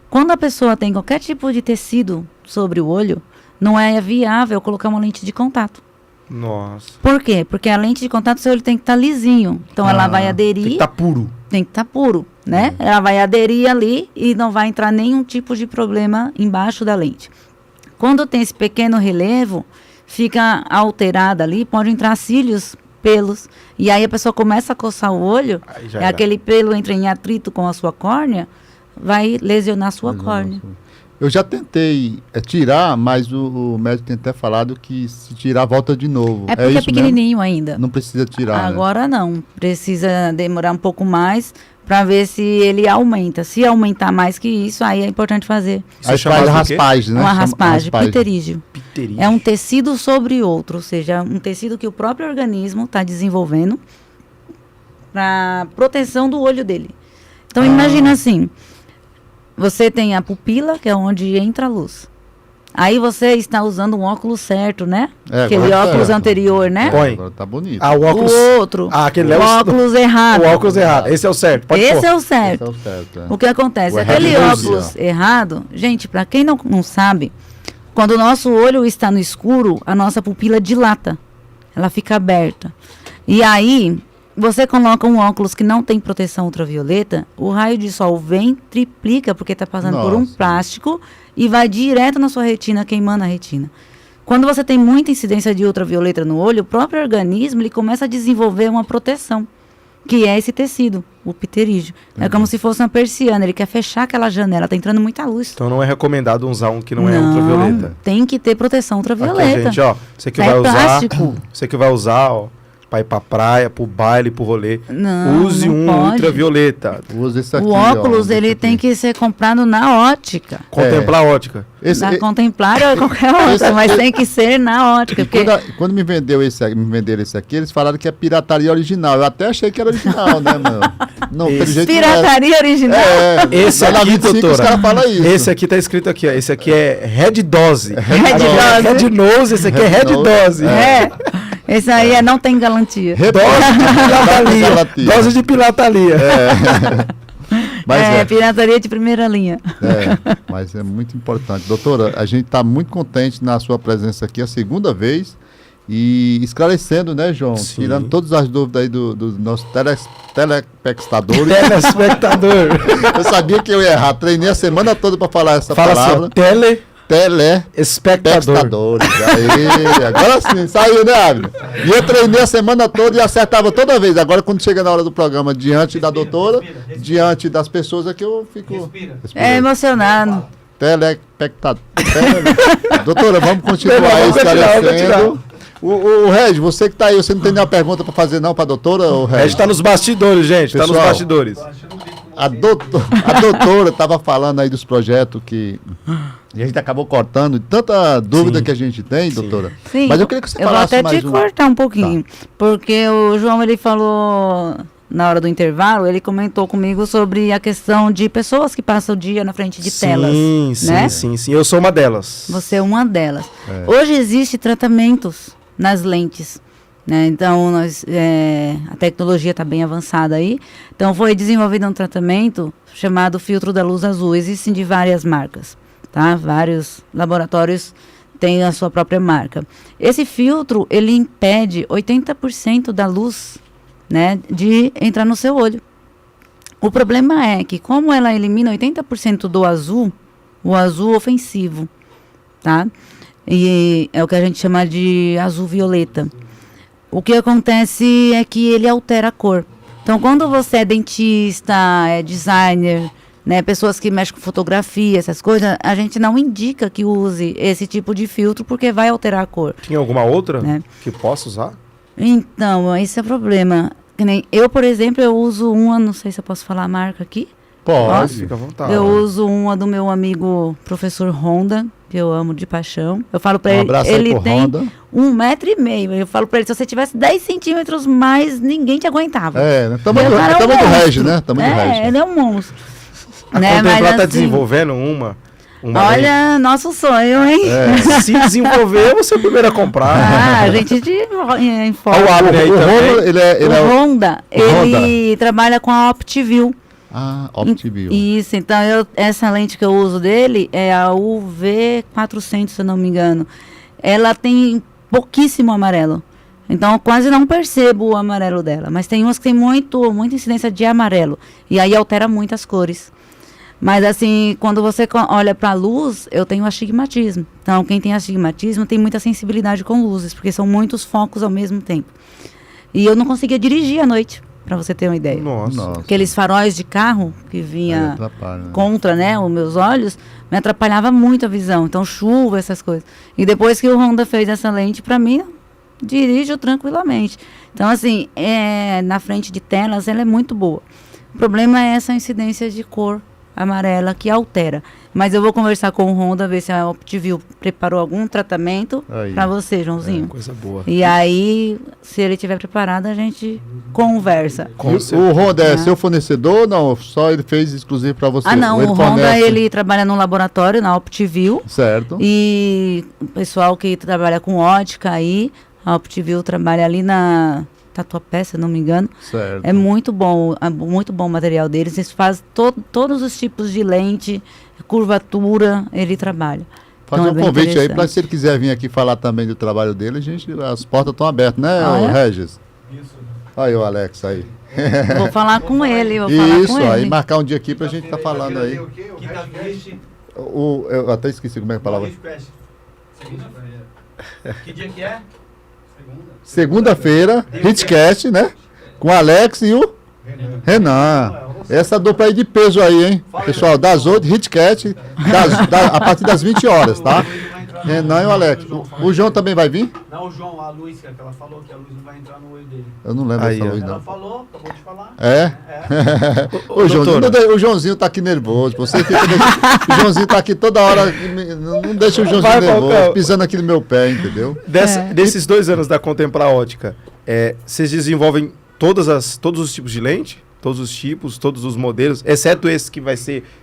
Quando a pessoa tem qualquer tipo de tecido sobre o olho, não é viável colocar uma lente de contato. Nossa. Por quê? Porque a lente de contato, o seu olho tem que estar lisinho. Então, ela vai aderir... Tem que estar puro. Tem que estar puro, né? Ela vai aderir ali e não vai entrar nenhum tipo de problema embaixo da lente. Quando tem esse pequeno relevo, fica alterada ali, pode entrar cílios, pelos, e aí a pessoa começa a coçar o olho, Aí já era. aquele pelo entra em atrito com a sua córnea, vai lesionar a sua córnea. Eu já tentei tirar, mas o médico tem até falado que se tirar, volta de novo. É porque é isso mesmo? pequenininho ainda. Não precisa tirar, né? Agora não, precisa demorar um pouco mais para ver se ele aumenta. Se aumentar mais que isso, aí é importante fazer Isso Aí chamado faz de quê? raspagem, né? uma Chama- raspagem, pterígio. Pterígio. É um tecido sobre outro, ou seja, um tecido que o próprio organismo está desenvolvendo para proteção do olho dele. Então, imagina assim, você tem a pupila, que é onde entra a luz. Aí você está usando um óculos certo, né? Aquele agora óculos certo. anterior, né? Põe. Agora tá bonito. Ah, o óculos... O outro, Ah, aquele o é o... óculos errado. O óculos errado. Esse é o certo. Pode Esse pôr. é o Esse certo. é o certo, é. O que acontece? O errado Aquele é óculos errado, gente, para quem não sabe, quando o nosso olho está no escuro, a nossa pupila dilata. Ela fica aberta. E aí, você coloca um óculos que não tem proteção ultravioleta, o raio de sol vem, triplica, porque está passando por um Nossa. plástico e vai direto na sua retina, queimando a retina. Quando você tem muita incidência de ultravioleta no olho, o próprio organismo ele começa a desenvolver uma proteção, que é esse tecido, o pterígio. É como se fosse uma persiana, ele quer fechar aquela janela, tá entrando muita luz. Então não é recomendado usar um que não é ultravioleta. Tem que ter proteção Aqui, ultravioleta. gente, ó. Você que É vai usar... plástico. Você que vai usar, ó. Pra ir pra praia, pro baile, pro rolê. Não, Use não um pode. ultravioleta. Usa esse aqui, O óculos, ó, ele esse tem aqui. que ser comprado na ótica. Contemplar a ótica. Esse, Na Contemplar ou qualquer outra, mas tem que ser na ótica. e Porque quando me venderam esse aqui, eles falaram que é pirataria original. Eu até achei que era original, né, mano? Não, pelo jeito não é. pirataria original. Esse Lá na aqui, 25 doutora, os caras falam isso. Esse aqui tá escrito aqui, ó. Esse aqui é Red Dose. Red Dose. Red Nose, esse aqui é Red Red Dose. É. Esse aí não tem garantia. Dose de pilatalia. Pilatalia. Dose de pilatalia. Mas pirataria de primeira linha. mas é muito importante. Doutora, a gente está muito contente na sua presença aqui, a segunda vez. e esclarecendo, né, João? Sim. Tirando todas as dúvidas aí dos nossos telespectadores. Telespectador. Eu sabia que eu ia errar. Treinei a semana toda para falar essa Fala palavra. assim, Telespectadores. Aí, agora sim, saiu, né, Abner? E eu treinei a semana toda e acertava toda vez. Agora, quando chega na hora do programa, diante da doutora, diante das pessoas, é que eu fico... É emocionado. Telespectador. Doutora, vamos continuar aí esclarecendo. O Regi, você que tá aí, você não tem nenhuma pergunta para fazer não para a doutora? O Regi tá nos bastidores, gente. Pessoal, tá nos bastidores. A doutora estava falando aí dos projetos que a gente acabou cortando, tanta dúvida que a gente tem, doutora. Sim. Mas eu queria que você falasse mais Eu vou até te cortar um pouquinho, porque o João, ele falou na hora do intervalo, ele comentou comigo sobre a questão de pessoas que passam o dia na frente de telas. Né? Sim. Eu sou uma delas. Você é uma delas. Hoje existem tratamentos nas lentes. Né? Então, a tecnologia está bem avançada aí. Então, foi desenvolvido um tratamento chamado filtro da luz azul. Existem de várias marcas, tá? Vários laboratórios têm a sua própria marca. Esse filtro, ele impede 80% da luz, né, de entrar no seu olho. O problema é que, como ela elimina 80% do azul, o azul ofensivo, tá? E é o que a gente chama de azul violeta. O que acontece é que ele altera a cor. Então, quando você é dentista, é designer, né, pessoas que mexem com fotografia, essas coisas, a gente não indica que use esse tipo de filtro porque vai alterar a cor. Tem alguma outra, né, que possa usar? Então, esse é o problema. Que nem eu, por exemplo, eu uso uma, não sei se eu posso falar a marca aqui. Pode, fica à vontade. Eu uso uma do meu amigo professor Honda, que eu amo de paixão. Eu falo pra ele, ele tem Honda. 1,5 m. Eu falo pra ele, se você tivesse 10 centímetros mais, ninguém te aguentava. Né? Tamanho do Regi, né? Tamanho do Regi. Ele é um monstro. A né? Contemplar tá desenvolvendo uma olha, nosso sonho, hein? Se desenvolver, você é o primeiro a comprar. A gente informa. O Abner aí também. O Honda, ele trabalha com a OptiView. Ah, OptiView. Isso, então essa lente que eu uso dele é a UV400, se eu não me engano. Ela tem pouquíssimo amarelo. Então eu quase não percebo o amarelo dela. Mas tem umas que tem muita incidência de amarelo. E aí altera muito as cores. Mas assim, quando você olha para a luz, eu tenho astigmatismo. Então quem tem astigmatismo tem muita sensibilidade com luzes, porque são muitos focos ao mesmo tempo. E eu não conseguia dirigir à noite. Para você ter uma ideia. Nossa. Aqueles faróis de carro que vinha contra, né, os meus olhos, me atrapalhava muito a visão. Então, chuva, essas coisas. E depois que o Honda fez essa lente, para mim, dirijo tranquilamente. Então, assim, na frente de telas, ela é muito boa. O problema é essa incidência de cor amarela que altera. Mas eu vou conversar com o Honda, ver se a OptiView preparou algum tratamento para você, Joãozinho. Coisa boa. E aí, se ele estiver preparado, a gente conversa. O Honda é seu fornecedor ou não? Só ele fez exclusivo para você? Ah, não. O Honda, ele trabalha no laboratório, na OptiView. Certo. E o pessoal que trabalha com ótica aí, a OptiView trabalha ali na Tatuapé, se não me engano. Certo. É muito bom o material deles. Eles fazem todos os tipos de lente, curvatura, ele trabalha. Fazer um convite aí para se ele quiser vir aqui falar também do trabalho dele, as portas estão abertas, né, Regis? Isso. Aí o Alex aí. Vou falar com ele, Isso, aí marcar um dia aqui pra gente estar falando aí. Eu até esqueci como é a palavra. Que dia que é? Segunda-feira, Hitcast, né? Com o Alex e o Renan. Essa dupla aí de peso aí, hein? Pessoal, das 8, Hitcast, a partir das 20 horas, tá? Renan e o Alex. O João também vai vir? Não, o João, a Luz, que ela falou que a luz não vai entrar no olho dele. Eu não lembro dessa luz, não. Ela falou, acabou de falar. O Joãozinho tá aqui nervoso. Você fica o Joãozinho tá aqui toda hora. Não deixa o Joãozinho nervoso, pisando aqui no meu pé, entendeu? Desses 2 anos da Contemplar Ótica, vocês desenvolvem todos os tipos de lente? Todos os tipos, todos os modelos, exceto esse que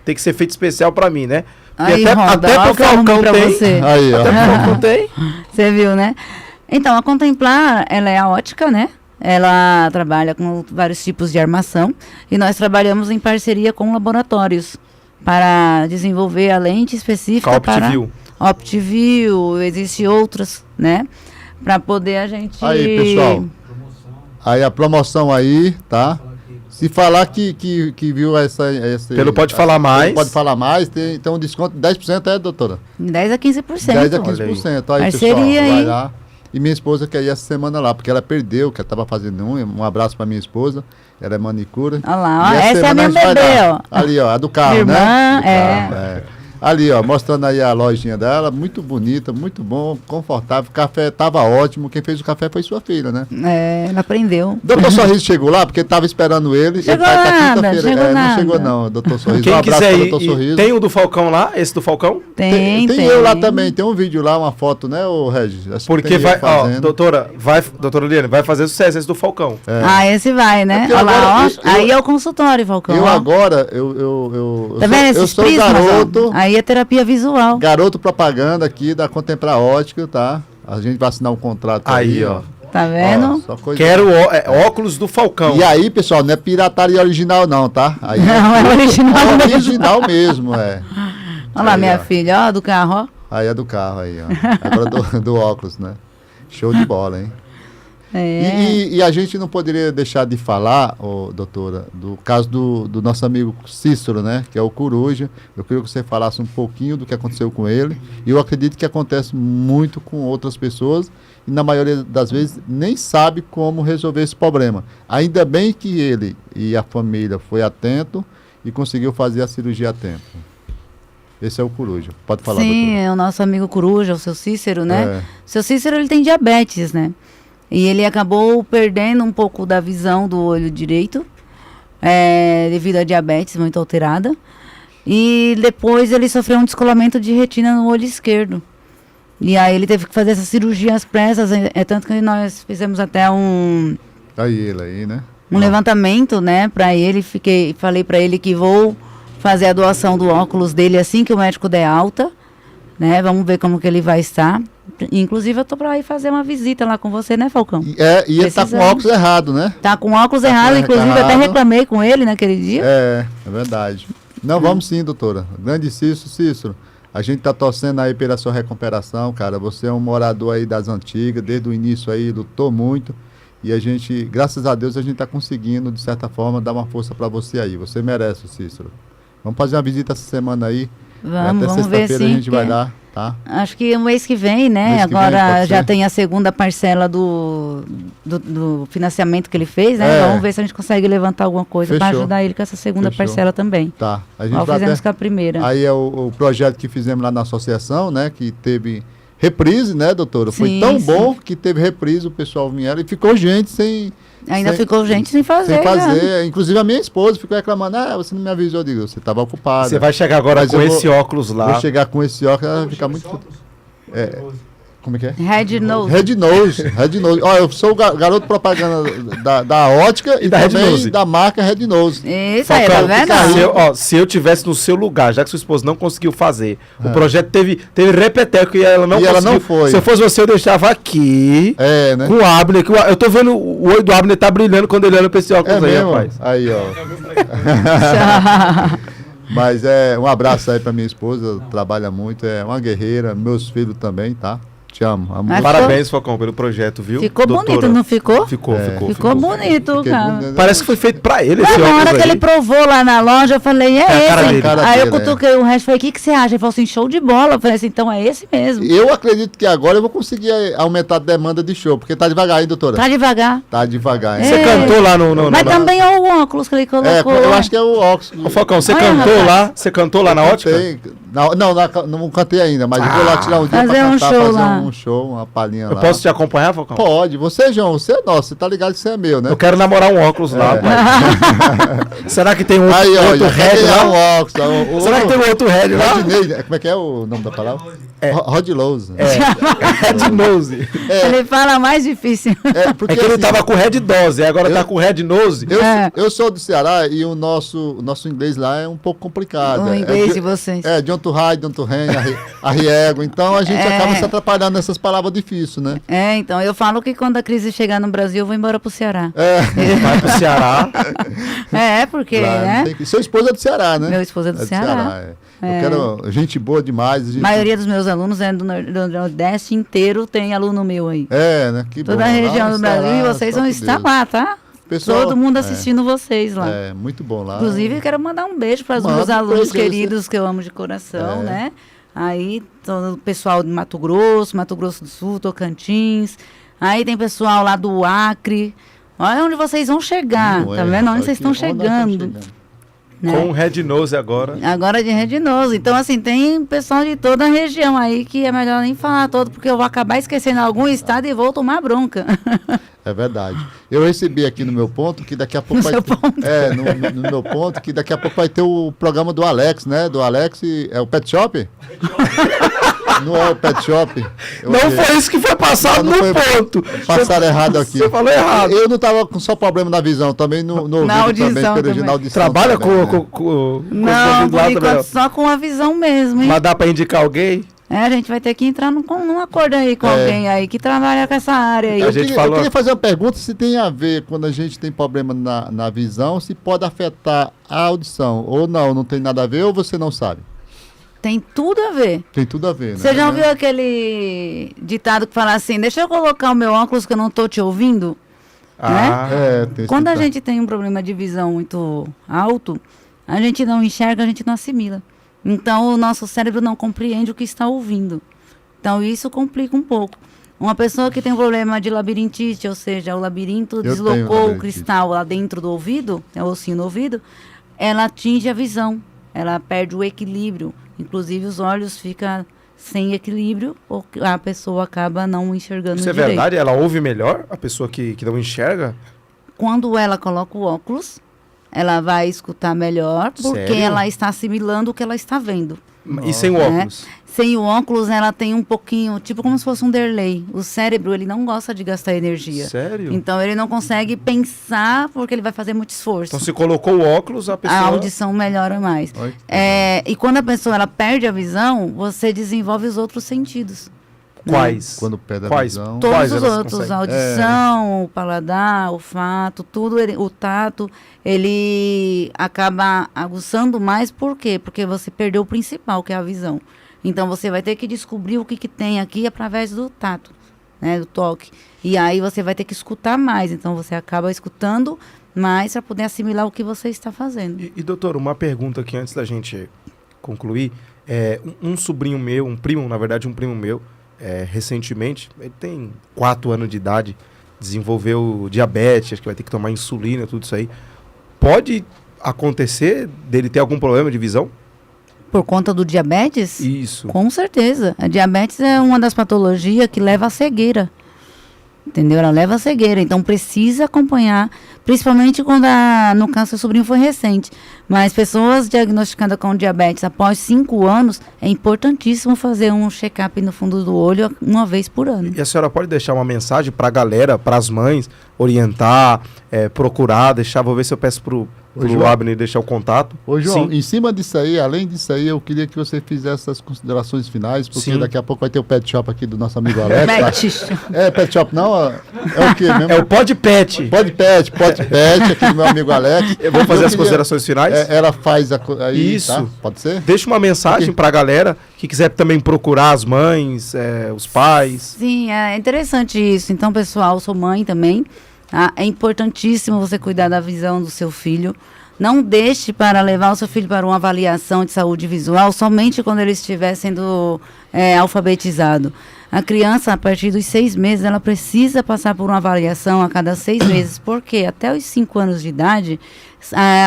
tem que ser feito especial para mim, né? Aí, até pro Falcão tem. Aí, até pro Falcão tem. Você viu, né? Então, a Contemplar, ela é a ótica, né? Ela trabalha com vários tipos de armação e nós trabalhamos em parceria com laboratórios para desenvolver a lente específica para OptiView, existem outras, né? Pra poder a gente... Aí, pessoal. Aí a promoção aí, tá? Se falar que viu essa... Pelo Pode Falar Mais. Pode Falar Mais, tem um desconto de 10%, doutora? 10 a 15%. 10 a 15%. Aí, Parceria, pessoal, vai hein? lá. E minha esposa quer ir essa semana lá, porque ela perdeu, que ela estava fazendo um abraço para minha esposa, ela é manicura. Olha lá, ó, E essa é a minha semana gente vai bebê, lá. ó. Ali, ó, a do carro, Minha né? irmã, Do é. carro, Ali, ó, mostrando aí a lojinha dela, muito bonita, muito bom, confortável, o café tava ótimo, quem fez o café foi sua filha, né? É, ela aprendeu. Doutor Sorriso chegou lá, porque tava esperando ele. Chegou ele tá nada, quinta-feira. chegou Não nada. chegou não, doutor Sorriso. Quem um abraço quiser pro ir, doutor Sorriso. tem o do Falcão lá, esse do Falcão? Tem. Tem eu lá também, tem um vídeo lá, uma foto, né, ô Regis? Acho que Porque tem eu vai, ó, fazendo. doutora Liane, vai fazer sucesso esse do Falcão. Ah, esse vai, né? porque Olha lá, agora ó. Aí é o consultório, Falcão. Eu ó. agora, Tá vendo eu esses sou prismas, ó? garoto, Aí é terapia visual. garoto propaganda aqui da Contemplar Ótica, tá? A gente vai assinar um contrato Aí, ó. Tá vendo? Ó, só coisa... Quero óculos do Falcão. E aí, pessoal, não é pirataria original não, tá? Aí Não, é original é mesmo. original mesmo, é. Olha lá, Aí, minha ó. filha, ó, do carro, ó. Aí é do carro aí, ó. Agora do óculos, né? Show de bola, hein? É. E a gente não poderia deixar de falar, ô, doutora, do caso do nosso amigo Cícero, né? Que é o Coruja. Eu queria que você falasse um pouquinho do que aconteceu com ele. E eu acredito que acontece muito com outras pessoas. E na maioria das vezes nem sabe como resolver esse problema. Ainda bem que ele e a família foi atento e conseguiu fazer a cirurgia a tempo. Esse é o Coruja. Pode falar, Sim, doutora. é o nosso amigo Coruja, o seu Cícero, né? É. O seu Cícero, ele tem diabetes, né? E ele acabou perdendo um pouco da visão do olho direito, devido à diabetes muito alterada. E depois ele sofreu um descolamento de retina no olho esquerdo. E aí ele teve que fazer essa cirurgia às pressas, tanto que nós fizemos até um Aí ele aí, né? levantamento, né, para ele. Falei para ele que vou fazer a doação do óculos dele assim que o médico der alta, né? Vamos ver como que ele vai estar. Inclusive eu tô para ir fazer uma visita lá com você, né, Falcão? E ele tá com Precisamos. óculos errado, né? Tá com óculos Tá com errado, inclusive eu até errado. reclamei com ele naquele dia. É verdade. Não, vamos sim, doutora. Grande Cícero, a gente tá torcendo aí pela sua recuperação, cara. Você é um morador aí das antigas, desde o início aí lutou muito. E a gente, graças a Deus, a gente tá conseguindo, de certa forma, dar uma força para você aí. Você merece, Cícero. Vamos fazer uma visita essa semana aí. Vamos Até ver sexta-feira sim. a gente vai lá, tá? Acho que o mês que vem, né? Mês que vem, Agora pode já ser? tem a segunda parcela do financiamento que ele fez, né? É. Vamos ver se a gente consegue levantar alguma coisa para Fechou. ajudar ele com essa segunda Fechou. parcela também. Tá. A gente Igual vai fizemos até... com a primeira. Aí é o projeto que fizemos lá na associação, né? Que teve reprise, né, doutora? Foi Sim, tão sim. bom que teve reprise, o pessoal vieram e ficou gente sem... Ainda sem- ficou gente sem fazer. Sem fazer. né? Inclusive a minha esposa ficou reclamando, você não me avisou. Eu digo, você estava ocupada. Você vai chegar agora Mas com eu vou- esse óculos lá. Vou chegar com esse óculos, ela vai ficar muito... Como é que é? Red Nose. Red Nose. Ó, eu sou o garoto propaganda da ótica e da Red também Nose. da marca Red Nose. Isso aí, tá Falcão, vendo? se eu tivesse no seu lugar, já que sua esposa não conseguiu fazer, o projeto teve repeteco e ela não E conseguiu. ela não foi. Se eu fosse você, eu deixava aqui É, né? com o Abner. Eu tô vendo o olho do Abner tá brilhando quando ele olha pra esse É óculos aí, mesmo? rapaz. Aí, ó. Mas um abraço aí pra minha esposa, trabalha muito, é uma guerreira, meus filhos também, tá? Te amo. amo Mas muito. Parabéns, Falcão, pelo projeto, viu? Ficou doutora? bonito, não ficou? Ficou. Ficou bonito, Fiquei cara. bonito. Parece que foi feito pra ele esse Não, na óculos hora que aí. ele provou lá na loja, eu falei, É a cara esse. dele. Cara Aí eu dele, cutuquei o resto, falei, o que você acha? Ele falou assim, show de bola. Eu falei assim, então é esse mesmo. Eu acredito que agora eu vou conseguir aumentar a demanda de show, porque tá devagar aí, doutora. Tá devagar. Tá devagar, hein? Você É. cantou lá no... Mas também é o óculos que ele colocou. eu acho que é o óculos. Ô, Falcão, você Olha, cantou rapaz. lá? Você cantou lá na ótica? Cantei. Não cantei ainda, mas eu vou lá tirar um dia Fazer pra um cantar, show fazer lá. um show, uma palhinha Eu lá. posso te acompanhar, Falcão? Pode. Você, João, você é nosso. Você tá ligado que você é meu, né? Eu quero namorar um óculos lá, pai. Será que tem um Aí, outro olha, Red é lá? um óculos. Será que tem um outro Red lá? Rodney, como é que é o nome da palavra? Rod Lose. Red Nose. Ele fala mais difícil. Porque É que ele assim, tava com Red Dose, agora tá com Red Nose. eu sou do Ceará e o nosso inglês lá é um pouco complicado. O inglês de vocês. John to Hide, John to Rain, Arriego. Então a gente acaba se atrapalhando nessas palavras difíceis, né? Então eu falo que quando a crise chegar no Brasil, eu vou embora pro Ceará. Vai pro Ceará. Porque, Claro, né? tem que... Seu esposo é do Ceará, né? Meu esposo é do Ceará. Eu quero gente boa demais. A maioria dos meus alunos é do Nordeste inteiro, tem aluno meu aí. Né? Que Toda bom. a região do Brasil, lá, e vocês vão estar lá, tá? Pessoal, todo mundo assistindo vocês lá. Muito bom lá. Inclusive, eu quero mandar um beijo para os meus alunos queridos que eu amo de coração, né? Aí, todo o pessoal de Mato Grosso do Sul, Tocantins. Aí tem pessoal lá do Acre. Olha onde vocês vão chegar, tá vendo? Onde vocês estão chegando. Né? Com Red Nose agora. Agora de Red Nose. Então, assim, tem pessoal de toda a região aí que é melhor nem falar todo, porque eu vou acabar esquecendo algum estado e vou tomar bronca. É verdade. Eu recebi aqui no meu ponto que daqui a pouco no meu ponto que daqui a pouco vai ter o programa do Alex, né? Do Alex, é o Pet Shop? Não é o Pet Shop. Foi isso que foi passado no ponto. Passaram errado aqui. Você falou errado. Eu não estava com só problema na visão, também no ouvido também. Na audição trabalha também, com não, por enquanto só com a visão mesmo, hein? Mas dá para indicar alguém? A gente vai ter que entrar num acordo aí com alguém aí que trabalha com essa área aí. Eu queria fazer uma pergunta se tem a ver, quando a gente tem problema na visão, se pode afetar a audição. Ou não tem nada a ver, ou você não sabe? Tem tudo a ver. Tem tudo a ver, né? Você já ouviu aquele ditado que fala assim, deixa eu colocar o meu óculos que eu não tô te ouvindo? Né? Quando a gente tem um problema de visão muito alto, a gente não enxerga, a gente não assimila. Então, o nosso cérebro não compreende o que está ouvindo. Então, isso complica um pouco. Uma pessoa que tem um problema de labirintite, ou seja, o labirinto deslocou o cristal lá dentro do ouvido, o ossinho no ouvido, ela atinge a visão, ela perde o equilíbrio. Inclusive, os olhos ficam sem equilíbrio, ou a pessoa acaba não enxergando direito. Isso é verdade? Ela ouve melhor, a pessoa que não enxerga? Quando ela coloca o óculos, ela vai escutar melhor, porque Sério? ela está assimilando o que ela está vendo. E sem o óculos? Sem o óculos, ela tem um pouquinho, tipo como se fosse um delay. O cérebro, ele não gosta de gastar energia. Sério? Então, ele não consegue pensar, porque ele vai fazer muito esforço. Então, se colocou o óculos, a pessoa... A audição melhora mais. E quando a pessoa ela perde a visão, você desenvolve os outros sentidos. Quais? Quando perde a visão. Todos os outros, a audição, o paladar, o olfato, tudo, o tato, ele acaba aguçando mais, por quê? Porque você perdeu o principal, que é a visão. Então, você vai ter que descobrir o que tem aqui através do tato, né, do toque. E aí, você vai ter que escutar mais. Então, você acaba escutando mais para poder assimilar o que você está fazendo. E doutor, uma pergunta aqui antes da gente concluir. Um sobrinho meu, um primo meu, recentemente, ele tem 4 anos de idade, desenvolveu diabetes, acho que vai ter que tomar insulina, tudo isso aí. Pode acontecer dele ter algum problema de visão? Por conta do diabetes? Isso. Com certeza. A diabetes é uma das patologias que leva à cegueira. Entendeu? Ela leva à cegueira. Então, precisa acompanhar, principalmente quando, no caso, seu sobrinho foi recente. Mas pessoas diagnosticadas com diabetes após 5 anos, é importantíssimo fazer um check-up no fundo do olho uma vez por ano. E a senhora pode deixar uma mensagem para a galera, para as mães, orientar, procurar, deixar, vou ver se eu peço pro Abner deixar o contato. Ô, João, Sim. em cima disso aí, além disso aí, eu queria que você fizesse as considerações finais, porque daqui a pouco vai ter o Pet Shop aqui do nosso amigo Alex. Pet Shop não? É o quê mesmo? É o Pod Pet. Pod Pet aqui do meu amigo Alex. Eu vou fazer as considerações finais? Ela faz aí, isso. Tá? Pode ser? Deixa uma mensagem para a galera que quiser também procurar as mães, os pais. Sim, é interessante isso. Então, pessoal, eu sou mãe também. É importantíssimo você cuidar da visão do seu filho. Não deixe para levar o seu filho para uma avaliação de saúde visual somente quando ele estiver sendo alfabetizado. A criança, a partir dos 6 meses, ela precisa passar por uma avaliação a cada 6 meses, porque até os 5 anos de idade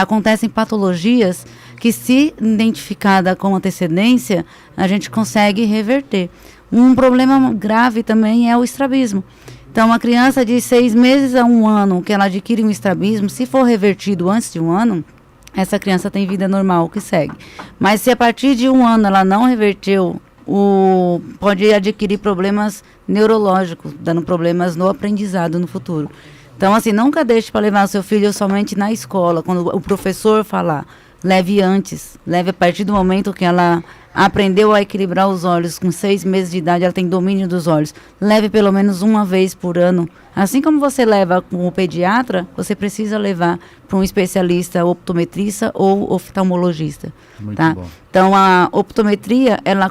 acontecem patologias que, se identificada com antecedência, a gente consegue reverter. Um problema grave também é o estrabismo. Então, uma criança de 6 meses a 1 ano que ela adquire um estrabismo, se for revertido antes de 1 ano, essa criança tem vida normal que segue. Mas se a partir de 1 ano ela não reverteu, pode adquirir problemas neurológicos, dando problemas no aprendizado no futuro. Então, assim, nunca deixe para levar o seu filho somente na escola, quando o professor falar. leve antes. Leve a partir do momento que ela aprendeu a equilibrar os olhos. Com 6 meses de idade, ela tem domínio dos olhos. Leve pelo menos uma vez por ano. Assim como você leva com o pediatra, você precisa levar para um especialista optometrista ou oftalmologista. Muito Tá? bom. Então, a optometria, ela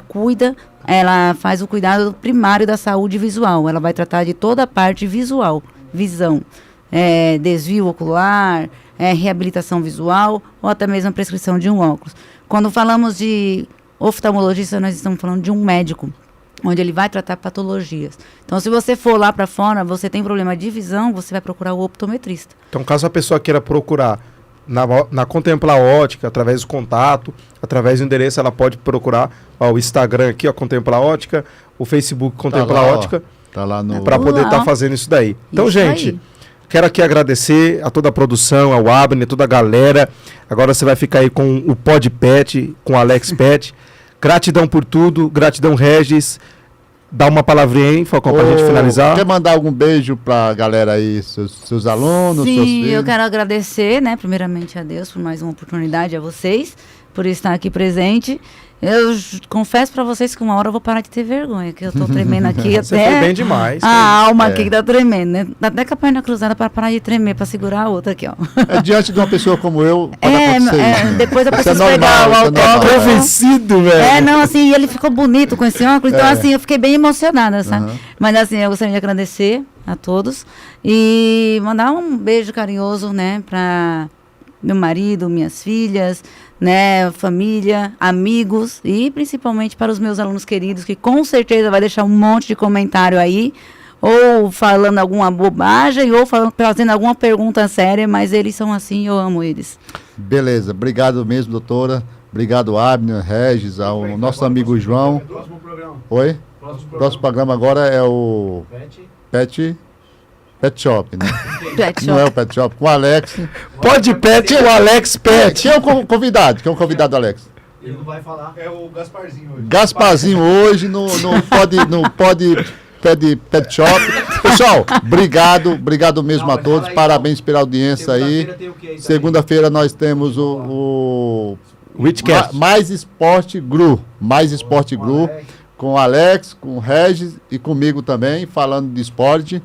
faz o cuidado primário da saúde visual. Ela vai tratar de toda a parte visual, visão, desvio ocular, reabilitação visual ou até mesmo a prescrição de um óculos. Quando falamos de oftalmologista, nós estamos falando de um médico, onde ele vai tratar patologias. Então, se você for lá para fora, você tem problema de visão, você vai procurar o optometrista. Então, caso a pessoa queira procurar na Contemplar Ótica, através do contato, através do endereço, ela pode procurar o Instagram aqui, Contemplar Ótica, o Facebook Contemplar lá, ó. Ótica, Tá lá no... para poder Lá. estar fazendo isso daí. Então, Isso gente, aí. quero aqui agradecer a toda a produção, ao Abner, toda a galera. Agora você vai ficar aí com o Pod Pet, com o Alex Pet. Gratidão por tudo, gratidão, Regis. Dá uma palavrinha aí, Falcão, pra gente finalizar. Quer mandar algum beijo pra galera aí, seus alunos, seus Sim, filhos? eu quero agradecer, né, primeiramente a Deus por mais uma oportunidade, a vocês, por estar aqui presente. Eu confesso pra vocês que uma hora eu vou parar de ter vergonha, que eu tô tremendo aqui Você até... foi bem demais. A alma aqui que tá tremendo, né? Dá até com a perna cruzada para parar de tremer, para segurar a outra aqui, ó. Diante de uma pessoa como eu, pode acontecer isso. Depois eu Isso preciso é pegar normal, o isso é normal. autógrafo. Convencido, velho. Não, assim, ele ficou bonito com esse óculos, então assim, eu fiquei bem emocionada, sabe? Uhum. Mas assim, eu gostaria de agradecer a todos e mandar um beijo carinhoso, né, para meu marido, minhas filhas, né, família, amigos e principalmente para os meus alunos queridos, que com certeza vai deixar um monte de comentário aí, ou falando alguma bobagem, ou fazendo alguma pergunta séria, mas eles são assim e eu amo eles. Beleza, obrigado mesmo, doutora. Obrigado, Abner, Regis, ao nosso amigo João. Próximo programa. Oi? Próximo programa agora é o Pet Shop, né? Pet Não Shop. é o Pet Shop, com o Alex. Pod Pet, o Alex Pet. Quem é o convidado? Quem é o convidado, Alex? Ele não vai falar. É o Gasparzinho hoje. Gasparzinho hoje no Pet Shop. Pessoal, obrigado mesmo a todos. Parabéns pela audiência aí. Segunda-feira tem o que aí? Segunda-feira nós temos o Witchcast. Mais Esporte Gru. Mais Esporte Gru. Com o Alex, com o Regis e comigo também, falando de esporte.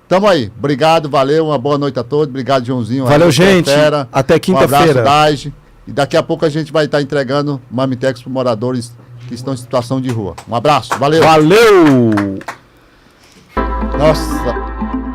Tamo aí. Obrigado, valeu. Uma boa noite a todos. Obrigado, Joãozinho. Valeu, gente. Fera. Até Um quinta-feira. abraço, Dage. E daqui a pouco a gente vai estar entregando Mamitex para moradores que estão em situação de rua. Um abraço. Valeu. Valeu! Nossa.